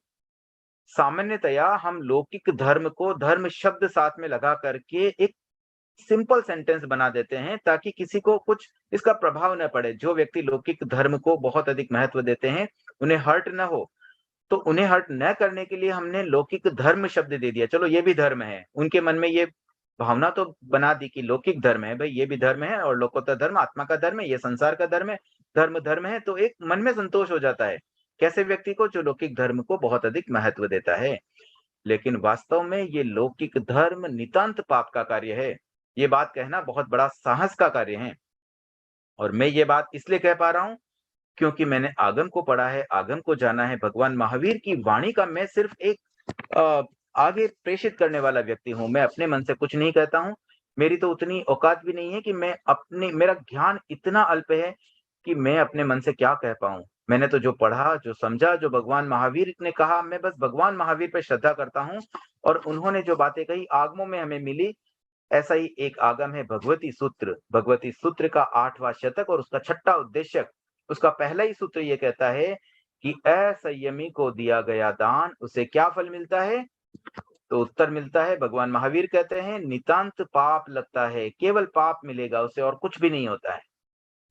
सामान्यतया हम लौकिक धर्म को धर्म शब्द साथ में लगा करके एक सिंपल सेंटेंस बना देते हैं ताकि किसी को कुछ इसका प्रभाव न पड़े। जो व्यक्ति लौकिक धर्म को बहुत अधिक महत्व देते हैं, उन्हें हर्ट ना हो। तो उन्हें हर्ट न करने के लिए हमने लौकिक धर्म शब्द दे दिया। चलो ये भी धर्म है। उनके मन में ये भावना तो बना दी कि लौकिक धर्म है, भई ये भी धर्म है और लोकोत्तर धर्म आत्मा का धर्म है, ये संसार का धर्म है, धर्म धर्म है, तो एक मन में संतोष हो जाता है। कैसे व्यक्ति को? जो लौकिक धर्म को बहुत अधिक महत्व देता है। लेकिन वास्तव में ये लौकिक धर्म नितांत पाप का कार्य है। ये बात कहना बहुत बड़ा साहस का कार्य है और मैं ये बात इसलिए कह पा रहा हूँ क्योंकि मैंने आगम को पढ़ा है, आगम को जाना है। भगवान महावीर की वाणी का मैं सिर्फ एक अ, आगे प्रेषित करने वाला व्यक्ति हूँ। मैं अपने मन से कुछ नहीं कहता हूँ। मेरी तो उतनी औकात भी नहीं है कि मैं अपने मेरा ज्ञान इतना अल्प है कि मैं अपने मन से क्या कह पाऊँ। मैंने तो जो पढ़ा, जो समझा, जो भगवान महावीर ने कहा, मैं बस भगवान महावीर पे श्रद्धा करता हूँ और उन्होंने जो बातें कही आगमों में हमें मिली। ऐसा ही एक आगम है भगवती सूत्र। भगवती सूत्र का 8वां शतक और उसका 6ठा उद्देश्यक। उसका पहला ही सूत्र ये कहता है कि असंयमी को दिया गया दान उसे क्या फल मिलता है? तो उत्तर मिलता है, भगवान महावीर कहते हैं नितांत पाप लगता है, केवल पाप मिलेगा उसे और कुछ भी नहीं होता है।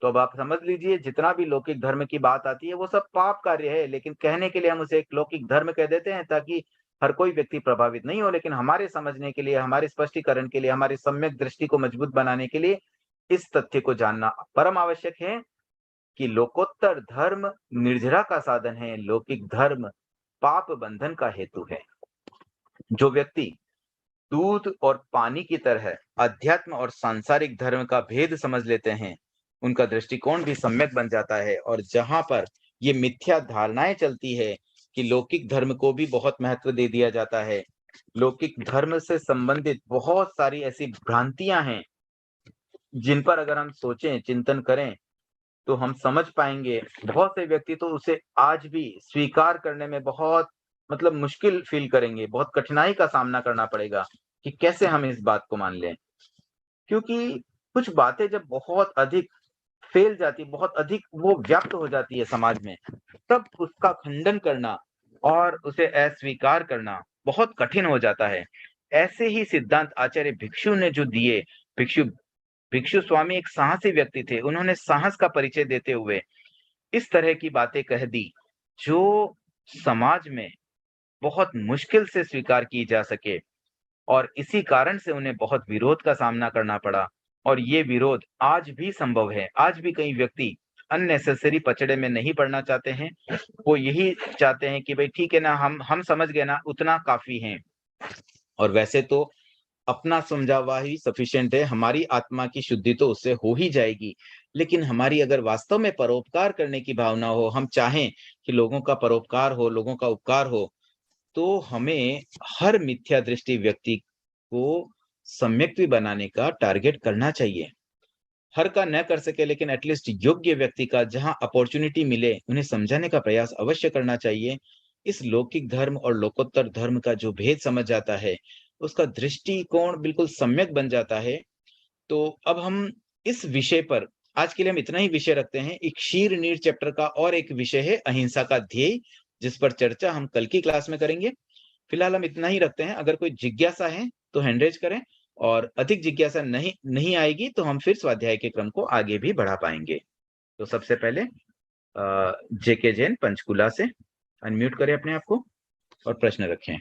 तो अब आप समझ लीजिए जितना भी लौकिक धर्म की बात आती है वो सब पाप कार्य है, लेकिन कहने के लिए हम उसे एक लौकिक धर्म कह देते हैं ताकि हर कोई व्यक्ति प्रभावित नहीं हो, लेकिन हमारे समझने के लिए, हमारे स्पष्टीकरण के लिए, हमारी सम्यक दृष्टि को मजबूत बनाने के लिए इस तथ्य को जानना परम आवश्यक है कि लोकोत्तर धर्म निर्जरा का साधन है, लौकिक धर्म पाप बंधन का हेतु है। जो व्यक्ति दूध और पानी की तरह अध्यात्म और सांसारिक धर्म का भेद समझ लेते हैं, उनका दृष्टिकोण भी सम्यक बन जाता है। और जहां पर ये मिथ्या धारणाएं चलती है कि लौकिक धर्म को भी बहुत महत्व दे दिया जाता है, लौकिक धर्म से संबंधित बहुत सारी ऐसी भ्रांतियां हैं जिन पर अगर हम सोचें, चिंतन करें, तो हम समझ पाएंगे। बहुत से व्यक्ति तो उसे आज भी स्वीकार करने में बहुत मुश्किल फील करेंगे, बहुत कठिनाई का सामना करना पड़ेगा कि कैसे हम इस बात को मान लें। क्योंकि कुछ बातें जब बहुत अधिक फैल जाती, बहुत अधिक वो व्याप्त हो जाती है समाज में, तब उसका खंडन करना और उसे अस्वीकार करना बहुत कठिन हो जाता है। ऐसे ही सिद्धांत आचार्य भिक्षु ने जो दिए, भिक्षु भिक्षु स्वामी एक साहसी व्यक्ति थे। उन्होंने साहस का परिचय देते हुए इस तरह की बातें कह दी जो समाज में बहुत मुश्किल से स्वीकार की जा सके, और इसी कारण से उन्हें बहुत विरोध का सामना करना पड़ा। और ये विरोध आज भी संभव है। आज भी कई व्यक्ति अननेसेसरी पचड़े में नहीं पड़ना चाहते हैं। वो यही चाहते हैं कि भाई ठीक है ना, हम समझ गए ना, उतना काफी है। और वैसे तो अपना समझा हुआ ही सफिशिएंट है, हमारी आत्मा की शुद्धि तो उससे हो ही जाएगी। लेकिन हमारी अगर वास्तव में परोपकार करने की भावना हो, हम चाहें कि लोगों का परोपकार हो, लोगों का उपकार हो, तो हमें हर मिथ्या दृष्टि व्यक्ति को सम्यक्ति बनाने का टारगेट करना चाहिए। हर का न कर सके, लेकिन एटलीस्ट योग्य व्यक्ति का जहां अपॉर्चुनिटी मिले, उन्हें समझाने का प्रयास अवश्य करना चाहिए। इस लौकिक धर्म और लोकोत्तर धर्म का जो भेद समझ जाता है, उसका दृष्टिकोण बिल्कुल सम्यक बन जाता है। तो अब हम इस विषय पर आज के लिए हम इतना ही विषय रखते हैं। एक क्षीर नीर चैप्टर का और एक विषय है अहिंसा का ध्येय, जिस पर चर्चा हम कल की क्लास में करेंगे। फिलहाल हम इतना ही रखते हैं। अगर कोई जिज्ञासा है तो हैंड रेज करें, और अधिक जिज्ञासा नहीं आएगी तो हम फिर स्वाध्याय के क्रम को आगे भी बढ़ा पाएंगे। तो सबसे पहले जेके जैन पंचकुला से अनम्यूट करें अपने आप को और प्रश्न रखें।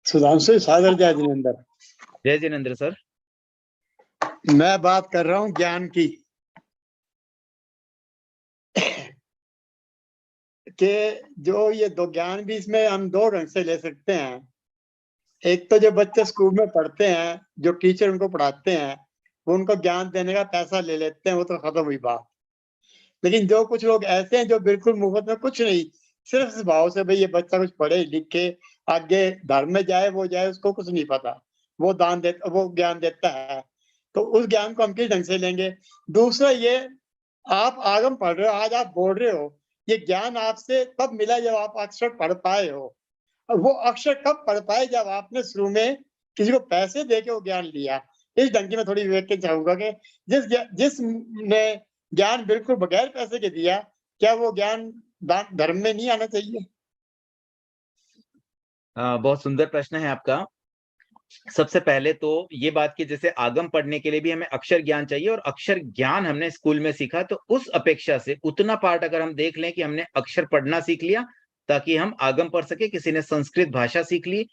सुधांशु सागर, जय जिनेंद्र। जय जिनेंद्र सर। मैं बात कर रहा हूं ज्ञान की, कि जो ये दो ज्ञान भी इसमें हम दो ढंग से ले सकते हैं। एक तो जो बच्चे स्कूल में पढ़ते हैं, जो टीचर उनको पढ़ाते हैं, वो उनको ज्ञान देने का पैसा ले लेते हैं, वो तो खत्म हुई बात। लेकिन जो कुछ लोग ऐसे हैं जो बिल्कुल मुफ्त में कुछ नहीं, सिर्फ इस भाव से भाई ये बच्चा कुछ पढ़े लिखे आगे धर्म में जाए, वो जाए, उसको कुछ नहीं पता, वो दान देता, वो ज्ञान देता है, तो उस ज्ञान को हम किस ढंग से लेंगे। दूसरा ये, आप आगम पढ़ रहे हो, आज आप बोल रहे हो, ये ज्ञान आपसे तब मिला जब आप अक्षर पढ़ पाए हो। और वो अक्षर कब पढ़ पाए, जब आपने शुरू में किसी को पैसे दे के वो ज्ञान लिया। इस ढंग की मैं थोड़ी विवेक के चाहूंगा कि जिसने ज्ञान बिल्कुल बगैर पैसे के दिया, क्या वो ज्ञान धर्म में नहीं आना चाहिए? बहुत सुंदर प्रश्न है आपका। सबसे पहले तो ये बात कि जैसे आगम पढ़ने के लिए भी हमें अक्षर ज्ञान चाहिए, और अक्षर ज्ञान हमने स्कूल में सीखा, तो उस अपेक्षा से उतना पार्ट अगर हम देख लें कि हमने अक्षर पढ़ना सीख लिया ताकि हम आगम पढ़ सके। किसी ने संस्कृत भाषा सीख ली,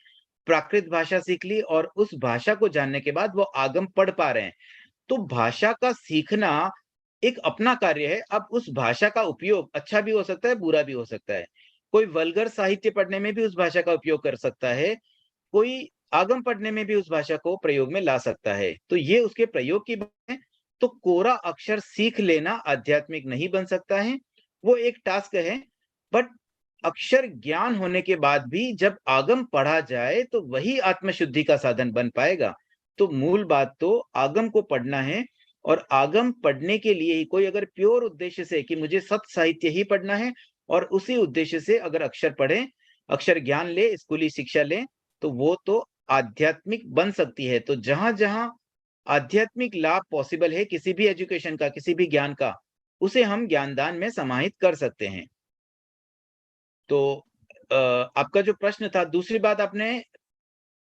प्राकृत भाषा सीख ली, और उस भाषा को जानने के बाद वो आगम पढ़ पा रहे हैं। तो भाषा का सीखना एक अपना कार्य है। अब उस भाषा का उपयोग अच्छा भी हो सकता है, बुरा भी हो सकता है। कोई वल्गर साहित्य पढ़ने में भी उस भाषा का उपयोग कर सकता है, कोई आगम पढ़ने में भी उस भाषा को प्रयोग में ला सकता है। तो ये उसके प्रयोग की बात है। तो कोरा अक्षर सीख लेना आध्यात्मिक नहीं बन सकता है, वो एक टास्क है। बट अक्षर ज्ञान होने के बाद भी जब आगम पढ़ा जाए तो वही आत्मशुद्धि का साधन बन पाएगा। तो मूल बात तो आगम को पढ़ना है, और आगम पढ़ने के लिए ही कोई अगर प्योर उद्देश्य से कि मुझे सत साहित्य ही पढ़ना है, और उसी उद्देश्य से अगर अक्षर पढ़े, अक्षर ज्ञान ले, स्कूली शिक्षा ले, तो वो तो आध्यात्मिक बन सकती है। तो जहां जहां आध्यात्मिक लाभ पॉसिबल है किसी भी एजुकेशन का, किसी भी ज्ञान का, उसे हम ज्ञानदान में समाहित कर सकते हैं। तो आपका जो प्रश्न था, दूसरी बात आपने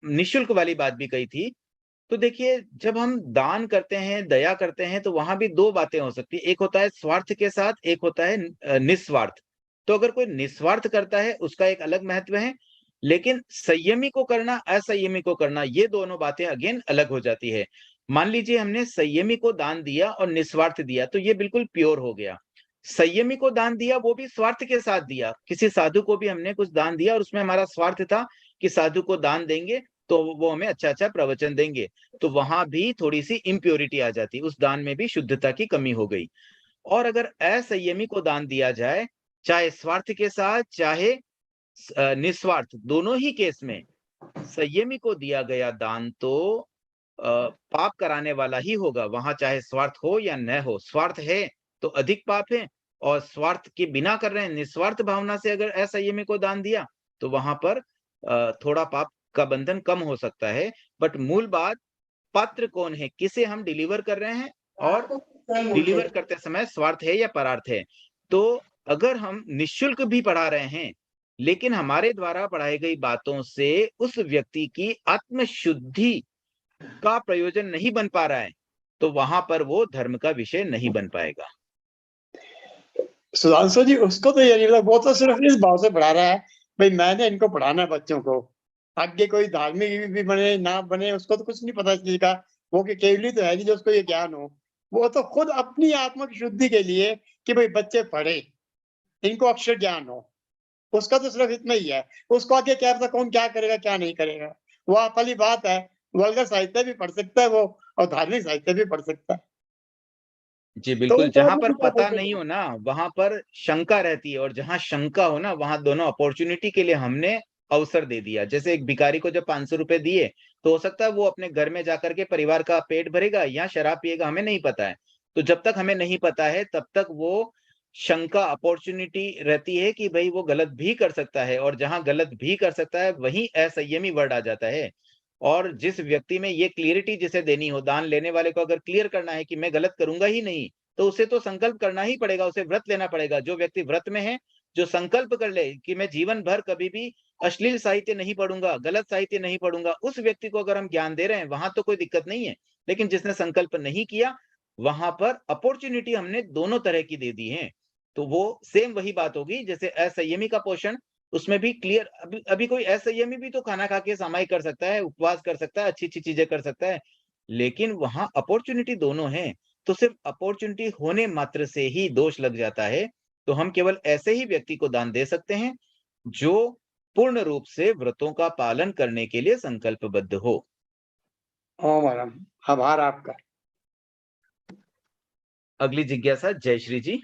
निशुल्क वाली बात भी कही थी। तो देखिए, जब हम दान करते हैं, दया करते हैं, तो वहां भी दो बातें हो सकती है। एक होता है स्वार्थ के साथ, एक होता है निस्वार्थ। तो अगर कोई निस्वार्थ करता है उसका एक अलग महत्व है, लेकिन संयमी को करना, असंयमी को करना, ये दोनों बातें अगेन अलग हो जाती है। मान लीजिए हमने संयमी को दान दिया और निस्वार्थ दिया, तो ये बिल्कुल प्योर हो गया। संयमी को दान दिया, वो भी स्वार्थ के साथ दिया। किसी साधु को भी हमने कुछ दान दिया और उसमें हमारा स्वार्थ था कि साधु को दान देंगे तो वो हमें अच्छा-अच्छा प्रवचन देंगे। तो वहां भी थोड़ी सी इम्प्योरिटी आ जाती, उस दान में भी शुद्धता की कमी हो गई। और अगर असंयमी को दान दिया जाए, चाहे स्वार्थ के साथ, चाहे निस्वार्थ, दोनों ही केस में संयमी को दिया गया दान तो पाप कराने वाला ही होगा। वहां चाहे स्वार्थ हो या न हो, स्वार्थ है तो अधिक पाप है, और स्वार्थ के बिना कर रहे हैं, निस्वार्थ भावना से अगर असंयमी को दान दिया तो वहां पर थोड़ा पाप का बंधन कम हो सकता है। बट मूल बात, पात्र कौन है, किसे हम डिलीवर कर रहे हैं, और डिलीवर करते समय स्वार्थ है या परार्थ है। तो अगर हम निःशुल्क भी पढ़ा रहे हैं, लेकिन हमारे द्वारा पढ़ाई गई बातों से उस व्यक्ति की आत्मशुद्धि का प्रयोजन नहीं बन पा रहा है, तो वहां पर वो धर्म का विषय नहीं बन पाएगा। सुधांशु जी, उसको तो ये नहीं लगा, वो तो सिर्फ इस भाव से पढ़ा रहा है, भाई मैंने इनको पढ़ाना है बच्चों को, आगे कोई धार्मिक भी बने ना बने उसको तो कुछ नहीं पता इस चीज का, वो कि केवली तो है नहीं जो उसको ये ज्ञान हो। वो तो खुद अपनी आत्मा की शुद्धि के लिए कि भाई बच्चे पढ़े, इनको अक्षर ज्ञान हो, उसका तो सिर्फ इतना ही है। उसको आगे क्या पता कौन क्या करेगा क्या नहीं करेगा। वो आप वाली बात है, वल्गर साहित्य भी पढ़ सकता है वो, और धार्मिक साहित्य भी पढ़ सकता है। जी, तो बिल्कुल, उसको जहाँ आगे पर क्या पता बोलते नहीं हैं? हो ना, वहाँ पर शंका रहती है, और जहाँ शंका हो ना, वहाँ दोनों अपॉर्च्युनिटी के लिए हमने अवसर दे दिया। जैसे एक भिखारी को जब 500 रुपए दिए, तो हो सकता है वो अपने घर में जाकर के परिवार का पेट भरेगा या शराब पिएगा, हमें नहीं पता है। तो जब तक हमें नहीं पता है, तब तक वो शंका, अपॉर्च्युनिटी रहती है कि भई वो गलत भी कर सकता है, और जहाँ गलत भी कर सकता है, वहीं असंयमी वर्ड आ जाता है। और जिस व्यक्ति में ये क्लैरिटी जिसे देनी हो, दान लेने वाले को अगर क्लियर करना है कि मैं गलत करूँगा ही नहीं, तो उसे तो संकल्प करना ही पड़ेगा, उसे व्रत लेना पड़ेगा। जो व्यक्ति व्रत में है, जो संकल्प कर ले कि मैं जीवन भर कभी भी अश्लील साहित्य नहीं पढ़ूँगा, गलत साहित्य नहीं पढ़ूँगा, उस व्यक्ति को अगर हम ज्ञान दे रहे हैं, वहाँ तो कोई दिक्कत नहीं है। लेकिन जिसने संकल्प नहीं किया, वहाँ पर अपॉर्च्युनिटी हमने दोनों तरह की दे दी है। तो वो सेम वही बात होगी, जैसे असंयमी का पोषण, उसमें भी क्लियर, अभी अभी कोई असंयमी भी तो खाना खा के सामायिक कर सकता है, उपवास कर सकता है, अच्छी-अच्छी चीज़ें कर सकता है, लेकिन वहाँ अपॉर्च्युनिटी दोनों हैं। तो सिर्फ अपॉर्च्युनिटी होने मात्र से ही दोष लग जाता है। तो हम केवल ऐसे ही व्यक्ति को दान दे सकते हैं, जो पूर्ण रूप से व्रतों का पालन करने के लिए संकल्पबद्ध हो। ओम हरम, आभार आपका। अगली जिज्ञासा जयश्री जी,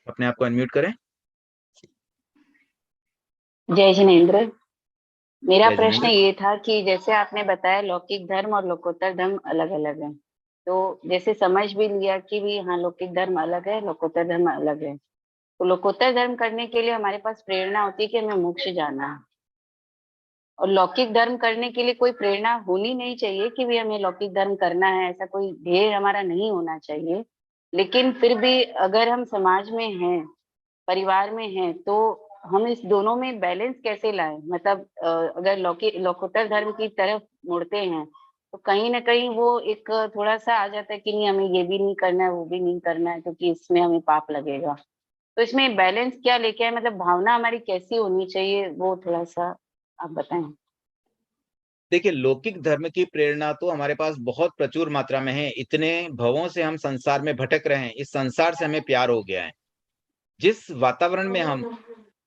अपने आप को अनम्यूट करें। जय जिनेन्द्र। मेरा जय प्रश्न जिनेंद्र। ये था कि जैसे आपने बताया लौकिक धर्म और लोकोत्तर धर्म अलग अलग है, तो जैसे समझ भी लिया कि भी हाँ लौकिक धर्म अलग है, लोकोत्तर धर्म अलग है। तो लोकोत्तर धर्म करने के लिए हमारे पास प्रेरणा होती है कि हमें मोक्ष जाना है, और लौकिक धर्म करने के लिए कोई प्रेरणा होनी नहीं चाहिए कि भी हमें लौकिक धर्म करना है, ऐसा कोई ध्येय हमारा नहीं होना चाहिए। लेकिन फिर भी अगर हम समाज में हैं, परिवार में हैं, तो हम इस दोनों में बैलेंस कैसे लाएं? मतलब अगर लोकोत्तर धर्म की तरफ मुड़ते हैं तो कहीं ना कहीं वो एक थोड़ा सा आ जाता है कि नहीं हमें ये भी नहीं करना है वो भी नहीं करना है क्योंकि इसमें हमें पाप लगेगा। तो इसमें बैलेंस क्या लेके आए, मतलब भावना हमारी कैसी होनी चाहिए, वो थोड़ा सा आप बताएं। देखिए, लौकिक धर्म की प्रेरणा तो हमारे पास बहुत प्रचुर मात्रा में है। इतने भवों से हम संसार में भटक रहे हैं, इस संसार से हमें प्यार हो गया है। जिस वातावरण में हम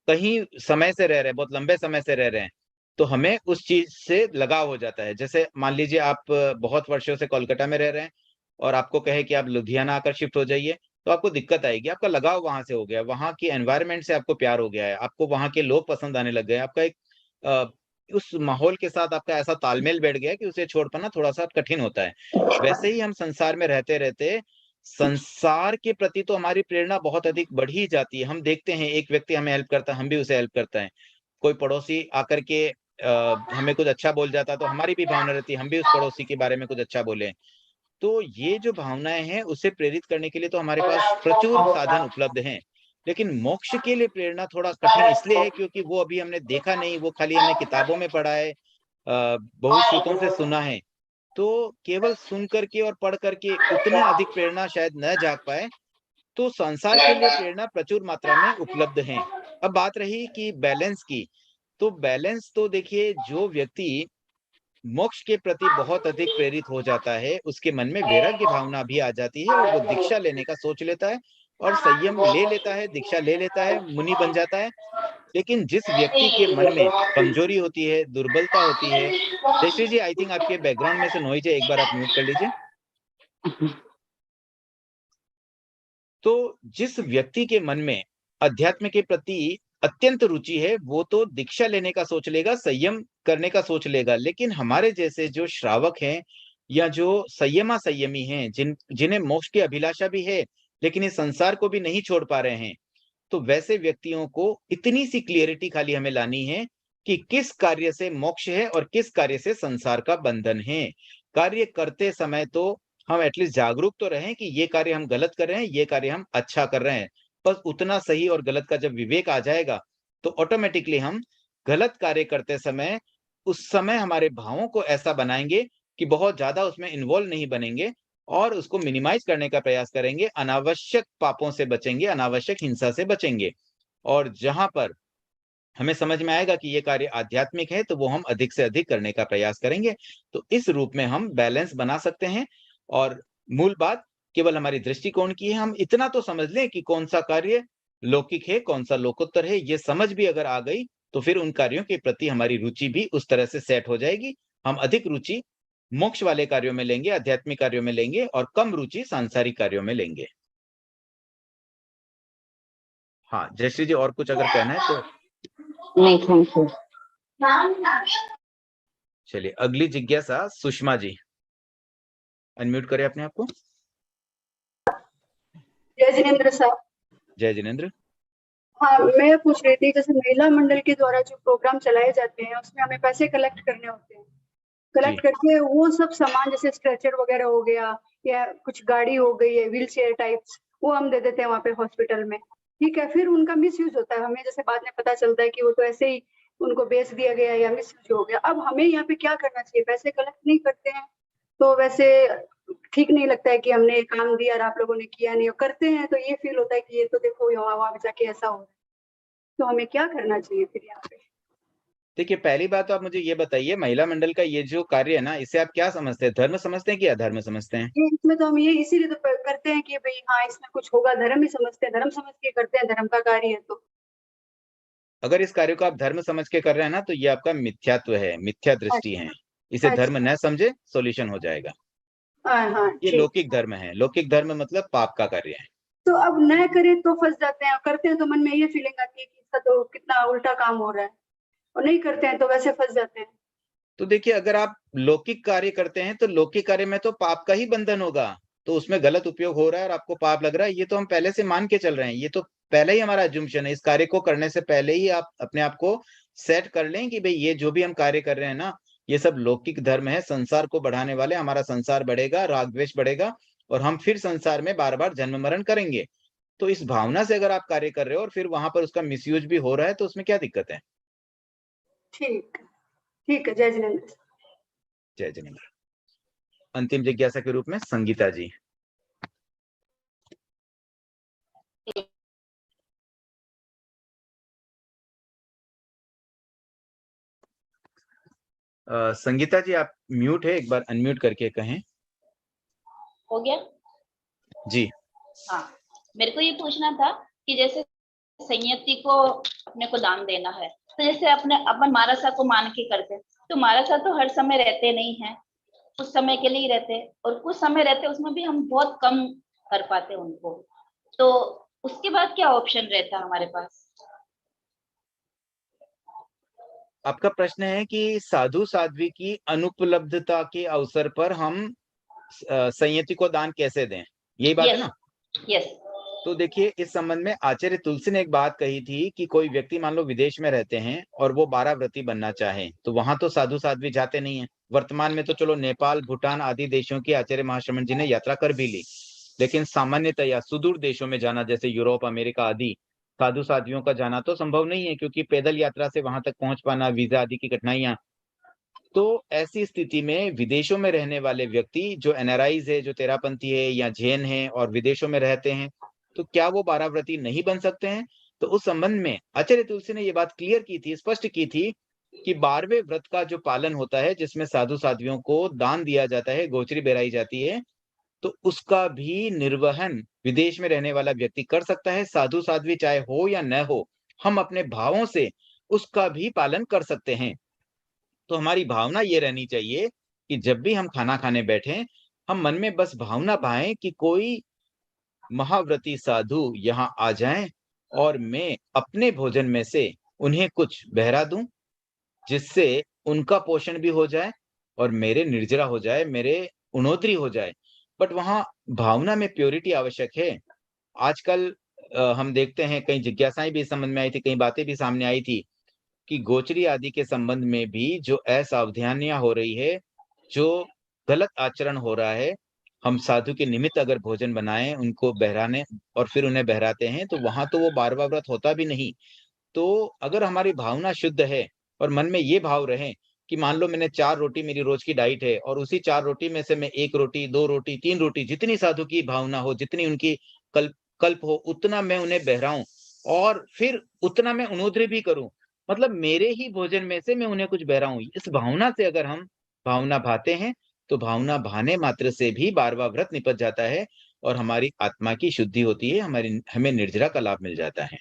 कहीं समय से रह रहे हैं, बहुत लंबे समय से रह रहे हैं, तो हमें उस चीज़ से लगाव हो जाता है। जैसे मान लीजिए आप बहुत वर्षों से कोलकाता में रह रहे हैं, और आपको कहे कि आप लुधियाना आकर शिफ्ट हो जाइए, तो आपको दिक्कत आएगी। आपका लगाव वहाँ से हो गया, वहाँ की एनवायरनमेंट से आपको प्यार हो गया है, आपको वहाँ के लोग पसंद आने लग गए हैं। आपका एक अ, उस माहौल के साथ आपका ऐसा तालमेल बैठ गया है कि उसे छोड़ पाना थोड़ा-सा कठिन होता है। वैसे ही हम संसार में रहते-रहते, संसार के प्रति तो हमारी प्रेरणा बहुत अधिक बढ़ ही जाती है। हम देखते हैं एक व्यक्ति हमें हेल्प करता है, हम भी उसे हेल्प करते हैं। कोई पड़ोसी आकर के हमें कुछ अच्छा बोल जाता है, तो हमारी भी भावना रहती है, हम भी उस पड़ोसी के बारे में कुछ अच्छा बोलें। तो ये जो भावनाएँ हैं, उसे प्रेरित करने के लिए तो हमारे पास प्रचुर साधन उपलब्ध हैं। लेकिन मोक्ष के लिए प्रेरणा थोड़ा कठिन इसलिए है क्योंकि वो अभी हमने देखा नहीं, वो खाली हमने किताबों में पढ़ा है, बहुश्रुतों से सुना है। तो केवल सुन कर के और पढ़ कर के उतना अधिक प्रेरणा शायद न जाग पाए। तो संसार के लिए प्रेरणा प्रचुर मात्रा में उपलब्ध है। अब बात रही कि बैलेंस की, तो बैलेंस तो देखिए, जो व्यक्ति मोक्ष के प्रति बहुत अधिक प्रेरित हो जाता है, उसके मन में वैराग्य भावना भी आ जाती है और वो दीक्षा लेने का सोच लेता है और संयम ले लेता है, दीक्षा ले लेता है, मुनि बन जाता है। लेकिन जिस व्यक्ति के मन में कमजोरी होती है, दुर्बलता होती है, जयश्री जी आई थिंक आपके बैकग्राउंड में से नॉइज है, एक बार आप म्यूट कर लीजिए। तो जिस व्यक्ति के मन में अध्यात्म के प्रति अत्यंत रुचि है, वो तो दीक्षा लेने का सोच लेगा, संयम करने का सोच लेगा। लेकिन हमारे जैसे जो श्रावक हैं या जो संयमी हैं, जिन्हें मोक्ष की अभिलाषा भी है, लेकिन इस संसार को भी नहीं छोड़ पा रहे हैं, तो वैसे व्यक्तियों को इतनी सी क्लियरिटी खाली हमें लानी है कि किस कार्य से मोक्ष है और किस कार्य से संसार का बंधन है। कार्य करते समय तो हम एटलीस्ट जागरूक तो रहें कि ये कार्य हम गलत कर रहे हैं, ये कार्य हम अच्छा कर रहे हैं। बस उतना सही और गलत का जब विवेक आ जाएगा, तो ऑटोमेटिकली हम गलत कार्य करते समय, उस समय हमारे भावों को ऐसा बनाएंगे कि बहुत ज्यादा उसमें इन्वॉल्व नहीं बनेंगे और उसको मिनिमाइज करने का प्रयास करेंगे, अनावश्यक पापों से बचेंगे, अनावश्यक हिंसा से बचेंगे। और जहां पर हमें समझ में आएगा कि ये कार्य आध्यात्मिक है, तो वो हम अधिक से अधिक करने का प्रयास करेंगे। तो इस रूप में हम बैलेंस बना सकते हैं। और मूल बात केवल हमारी दृष्टिकोण की है। हम इतना तो समझ लें कि कौन सा कार्य लौकिक है, कौन सा लोकोत्तर है। ये समझ भी अगर आ गई, तो फिर उन कार्यों के प्रति हमारी रुचि भी उस तरह से सेट हो जाएगी। हम अधिक रुचि मोक्ष वाले कार्यों में लेंगे, आध्यात्मिक कार्यों में लेंगे, और कम रुचि सांसारिक कार्यों में लेंगे। हाँ जयश्री जी, और कुछ अगर कहना है तो। नहीं, थैंक यू। चलिए, अगली जिज्ञासा सुषमा जी, अनम्यूट करें अपने आप को। जय जिनेन्द्र साहब। जय जिनेन्द्र। हाँ, मैं पूछ रही थी, जैसे महिला मंडल के द्वारा जो प्रोग्राम चलाए जाते हैं, उसमें हमें पैसे कलेक्ट करने होते हैं। कलेक्ट करके वो सब सामान, जैसे स्ट्रेचर वगैरह हो गया या कुछ गाड़ी हो गई है, व्हील चेयर टाइप्स, वो हम दे देते हैं वहाँ पे हॉस्पिटल में। ठीक है, फिर उनका मिसयूज होता है, हमें जैसे बाद में पता चलता है कि वो तो ऐसे ही उनको बेच दिया गया या मिसयूज हो गया। अब हमें यहाँ पे क्या करना चाहिए? पैसे कलेक्ट नहीं करते हैं तो वैसे ठीक नहीं लगता है कि हमने काम दिया और आप लोगों ने किया नहीं, और करते हैं तो ये फील होता है कि ये तो देखो वहां जाके ऐसा हो रहा है। तो हमें क्या करना चाहिए फिर यहाँ पे? देखिए, पहली बात तो आप मुझे ये बताइए, महिला मंडल का ये जो कार्य है ना, इसे आप क्या समझते हैं? धर्म समझते हैं कि अधर्म समझते हैं? ये इसमें तो हम ये इसीलिए तो करते हैं कि भाई हाँ, इसमें कुछ होगा, धर्म ही समझते हैं, धर्म समझ के करते हैं, धर्म का कार्य है। तो अगर इस कार्य को आप धर्म समझ के कर रहे हैं ना, तो ये आपका मिथ्यात्व है, मिथ्या दृष्टि है। इसे धर्म अच्छा, न समझे, सॉल्यूशन हो जाएगा। हाँ हाँ, ये ठीक। लौकिक धर्म है। लौकिक धर्म मतलब पाप का कार्य है। तो अब न करें तो फंस जाते हैं, करते हैं तो मन में ये फीलिंग आती है कि इसका तो कितना उल्टा काम हो रहा है, और नहीं करते हैं तो वैसे फंस जाते हैं। तो देखिए, अगर आप लौकिक कार्य करते हैं, तो लौकिक कार्य में तो पाप का ही बंधन होगा। तो उसमें गलत उपयोग हो रहा है और आपको पाप लग रहा है, ये तो हम पहले से मान के चल रहे हैं। ये तो पहले ही हमारा अजम्पशन है। इस कार्य को करने से पहले ही आप अपने आप को सेट कर लें कि भाई ये जो भी हम कार्य कर रहे हैं ना, ये सब लौकिक धर्म है, संसार को बढ़ाने वाले। हमारा संसार बढ़ेगा, राग द्वेष बढ़ेगा, और हम फिर संसार में बार बार जन्म मरण करेंगे। तो इस भावना से अगर आप कार्य कर रहे हो और फिर वहां पर उसका मिसयूज भी हो रहा है, तो उसमें क्या दिक्कत है? ठीक ठीक है, जय जिनेन्द्र। जय जिनेन्द्र। अंतिम जिज्ञासा के रूप में संगीता जी। संगीता जी, आप म्यूट है, एक बार अनम्यूट करके कहें। हो गया जी। हाँ, मेरे को ये पूछना था कि जैसे संयति को अपने को दान देना है, तो जैसे अपन मारासा को मान के करते हैं, तो मारासा तो हर समय रहते नहीं है, कुछ समय के लिए ही रहते, और कुछ समय रहते उसमें भी हम बहुत कम कर पाते उनको। तो उसके बाद क्या ऑप्शन रहता है हमारे पास? आपका प्रश्न है कि साधु साध्वी की अनुपलब्धता के अवसर पर हम संयति को दान कैसे दें, यही बात है ना? यस। तो देखिए, इस संबंध में आचार्य तुलसी ने एक बात कही थी कि कोई व्यक्ति मान लो विदेश में रहते हैं और वो 12 व्रती बनना चाहे, तो वहां तो साधु साध्वी जाते नहीं है। वर्तमान में तो चलो नेपाल, भूटान आदि देशों की आचार्य महाश्रमण जी ने यात्रा कर भी ली, लेकिन सामान्यतया सुदूर देशों में जाना, जैसे यूरोप, अमेरिका आदि, साधु साध्वियों का जाना तो संभव नहीं है, क्योंकि पैदल यात्रा से वहां तक पहुंच पाना, वीजा आदि की कठिनाइयां। तो ऐसी स्थिति में विदेशों में रहने वाले व्यक्ति जो एनआरआईज है, जो तेरापंथी है या जैन है और विदेशों में रहते हैं, तो क्या वो 12 व्रती नहीं बन सकते हैं? तो उस संबंध में आचार्य तुलसी ने ये बात क्लियर की थी, स्पष्ट की थी कि 12वें व्रत का जो पालन होता है, जिसमें साधु साध्वियों को दान दिया जाता है, गोचरी बहराई जाती है, तो उसका भी निर्वहन विदेश में रहने वाला व्यक्ति कर सकता है। साधु साध्वी चाहे हो या न हो, हम अपने भावों से उसका भी पालन कर सकते हैं। तो हमारी भावना ये रहनी चाहिए कि जब भी हम खाना खाने बैठें, हम मन में बस भावना पाएं कि कोई महाव्रती साधु यहाँ आ जाएं और मैं अपने भोजन में से उन्हें कुछ बहरा दूं, जिससे उनका पोषण भी हो जाए और मेरे निर्जरा हो जाए, मेरे उन्नति हो जाए। बट वहाँ भावना में प्योरिटी आवश्यक है। आजकल हम देखते हैं कई जिज्ञासाएं भी इस संबंध में आई थी, कई बातें भी सामने आई थी कि गोचरी आदि के संबंध में भी जो असावधानियां हो रही है, जो गलत आचरण हो रहा है, हम साधु के निमित्त अगर भोजन बनाएं, उनको बहराने और फिर उन्हें बहराते हैं, तो वहां तो वो 12वां व्रत होता भी नहीं। तो अगर हमारी भावना शुद्ध है और मन में ये भाव रहे कि मान लो मैंने 4 रोटी मेरी रोज की डाइट है और उसी 4 रोटी में से मैं 1 रोटी, 2 रोटी, 3 रोटी, जितनी साधु की भावना हो, जितनी उनकी कल्प हो, उतना मैं उन्हें बहराऊं और फिर उतना मैं उन्नति भी करूं। मतलब मेरे ही भोजन में से मैं उन्हें कुछ बहराऊं। इस भावना से अगर हम भावना भाते हैं, तो भावना भाने मात्र से भी 12वां व्रत निपट जाता है और हमारी आत्मा की शुद्धि होती है, हमें निर्जरा का लाभ मिल जाता है।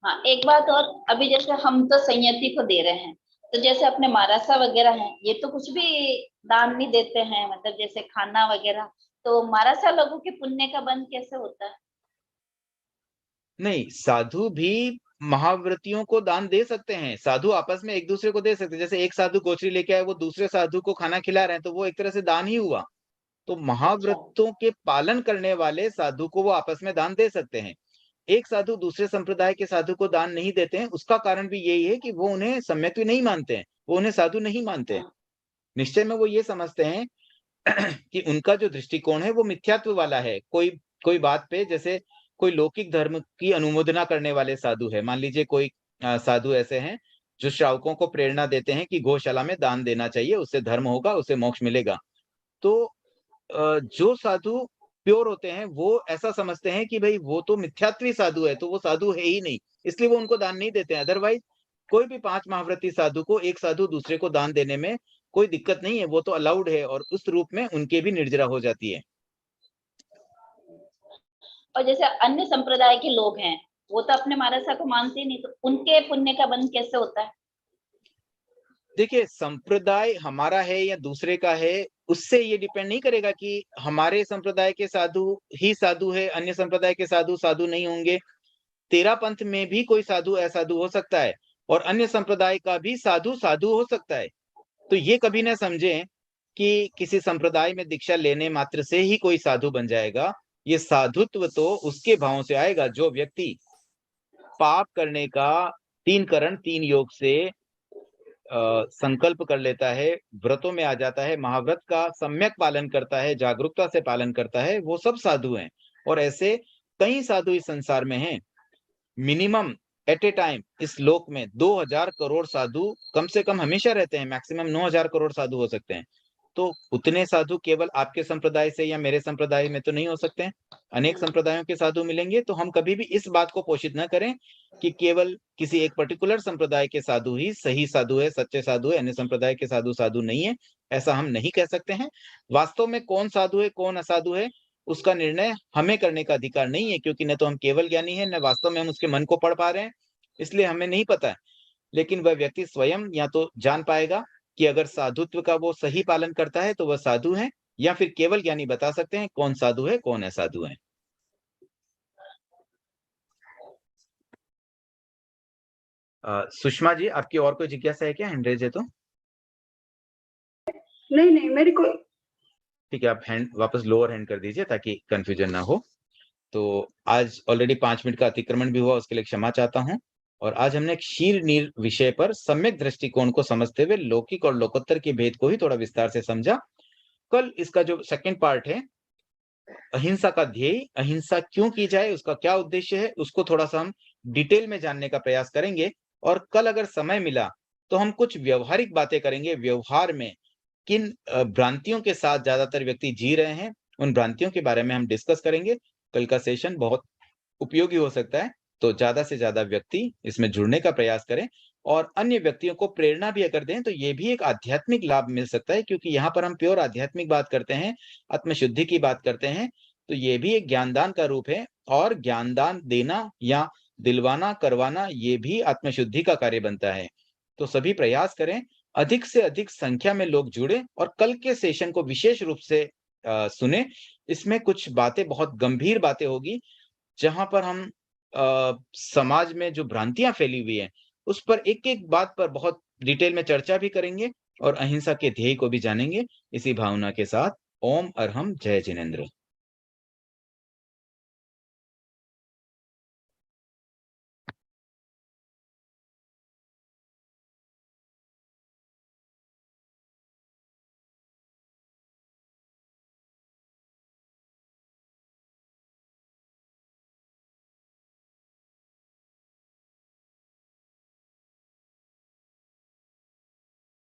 हाँ, एक बात और, अभी जैसे हम तो संयति को दे रहे हैं, तो जैसे अपने मारासा वगैरह हैं, ये तो कुछ भी दान नहीं देते हैं, मतलब जैसे खाना वगैरह, तो मारासा लोगों के पुण्य का बंद कैसे होता है? नहीं, साधु भी महाव्रतियों को दान दे सकते हैं। साधु आपस में एक दूसरे को दे सकते हैं। जैसे एक साधु गोचरी लेके आए, वो दूसरे साधु को खाना खिला रहे हैं, तो वो एक तरह से दान ही हुआ। तो महाव्रतों के पालन करने वाले साधु को वो आपस में दान दे सकते हैं। एक साधु दूसरे संप्रदाय के साधु को दान नहीं देते हैं, उसका कारण भी यही है कि वो उन्हें सम्यक् नहीं मानते हैं, वो उन्हें साधु नहीं मानते हैं। निश्चय में वो ये समझते हैं कि उनका जो दृष्टिकोण है वो मिथ्यात्व वाला है। कोई कोई बात पे, जैसे कोई लौकिक धर्म की अनुमोदना करने वाले साधु है, मान लीजिए कोई साधु ऐसे हैं जो श्रावकों को प्रेरणा देते हैं कि गौशाला में दान देना चाहिए, उससे धर्म होगा, उससे मोक्ष मिलेगा। तो जो साधु प्योर होते हैं, वो ऐसा समझते हैं कि भाई वो तो मिथ्यात्वी साधु है, तो वो साधु है ही नहीं, इसलिए वो उनको दान नहीं देते हैं। अदरवाइज कोई भी 5 महाव्रती साधु को एक साधु दूसरे को दान देने में कोई दिक्कत नहीं है, वो तो अलाउड है और उस रूप में उनके भी निर्जरा हो जाती है। और जैसे अन्य संप्रदाय के लोग हैं, वो तो अपने मारासा को मानते ही नहीं, तो उनके पुण्य का बंद कैसे होता है? देखिए, संप्रदाय हमारा है या दूसरे का है, उससे ये डिपेंड नहीं करेगा कि हमारे संप्रदाय के साधु ही साधु है, अन्य संप्रदाय के साधु साधु नहीं होंगे। तेरा पंथ में भी कोई साधु असाधु हो सकता है और अन्य संप्रदाय का भी साधु साधु हो सकता है। तो ये कभी ना समझें कि किसी संप्रदाय में दीक्षा लेने मात्र से ही कोई साधु बन जाएगा। ये साधुत्व तो उसके भाव से आएगा जो व्यक्ति पाप करने का 3 करण 3 योग से संकल्प कर लेता है, व्रतों में आ जाता है, महाव्रत का सम्यक पालन करता है, जागरूकता से पालन करता है, वो सब साधु हैं। और ऐसे कई साधु इस संसार में हैं। मिनिमम एट ए टाइम इस लोक में 2000 करोड़ साधु कम से कम हमेशा रहते हैं, मैक्सिमम 9000 करोड़ साधु हो सकते हैं। तो उतने साधु केवल आपके संप्रदाय से या मेरे संप्रदाय में तो नहीं हो सकते हैं। अनेक संप्रदायों के साधु मिलेंगे। तो हम कभी भी इस बात को पोषित न करें कि केवल किसी एक पर्टिकुलर संप्रदाय के साधु ही सही साधु है, सच्चे साधु है, अन्य संप्रदाय के साधु साधु नहीं है, ऐसा हम नहीं कह सकते हैं। वास्तव में कौन साधु है, कौन असाधु है, उसका निर्णय हमें करने का अधिकार नहीं है, क्योंकि न तो हम केवल ज्ञानी हैं, न वास्तव में हम उसके मन को पढ़ पा रहे हैं, इसलिए हमें नहीं पता है। लेकिन वह व्यक्ति स्वयं या तो जान पाएगा कि अगर साधुत्व का वो सही पालन करता है तो वह साधु है, या फिर केवल ज्ञानी बता सकते हैं कौन साधु है, कौन असाधु है। सुषमा जी, आपकी और कोई जिज्ञासा है क्या? हैंड रेज है तो नहीं मेरी कोई। ठीक है, आप हैंड वापस लोअर हैंड कर दीजिए ताकि कंफ्यूजन ना हो। तो आज ऑलरेडी 5 मिनट का अतिक्रमण भी हुआ, उसके लिए क्षमा चाहता हूं। और आज हमने क्षीर नीर विषय पर सम्यक दृष्टिकोण को समझते हुए लौकिक और लोकोत्तर के भेद को ही थोड़ा विस्तार से समझा। कल इसका जो सेकंड पार्ट है, अहिंसा का ध्येय, अहिंसा क्यों की जाए, उसका क्या उद्देश्य है, उसको थोड़ा सा हम डिटेल में जानने का प्रयास करेंगे। और कल अगर समय मिला तो हम कुछ व्यवहारिक बातें करेंगे। व्यवहार में किन भ्रांतियों के साथ ज्यादातर व्यक्ति जी रहे हैं, उन भ्रांतियों के बारे में हम डिस्कस करेंगे। कल का सेशन बहुत उपयोगी हो सकता है। तो ज़्यादा से ज़्यादा व्यक्ति इसमें जुड़ने का प्रयास करें और अन्य व्यक्तियों को प्रेरणा भी अगर दें, तो ये भी एक आध्यात्मिक लाभ मिल सकता है, क्योंकि यहाँ पर हम प्योर आध्यात्मिक बात करते हैं, आत्मशुद्धि की बात करते हैं, तो ये भी एक ज्ञानदान का रूप है और ज्ञानदान देना या दिलवाना, करवाना, ये भी आत्मशुद्धि का कार्य बनता है। तो सभी प्रयास करें, अधिक से अधिक संख्या में लोग जुड़ें और कल के सेशन को विशेष रूप से सुनें। इसमें कुछ बातें, बहुत गंभीर बातें होगी, जहाँ पर हम समाज में जो भ्रांतियाँ फैली हुई हैं, उस पर एक-एक बात पर बहुत डिटेल में चर्चा भी करेंगे और अहिंसा के ध्येय को भी जानेंगे। इसी भावना के साथ ओम अरहम जय जिनेंद्र।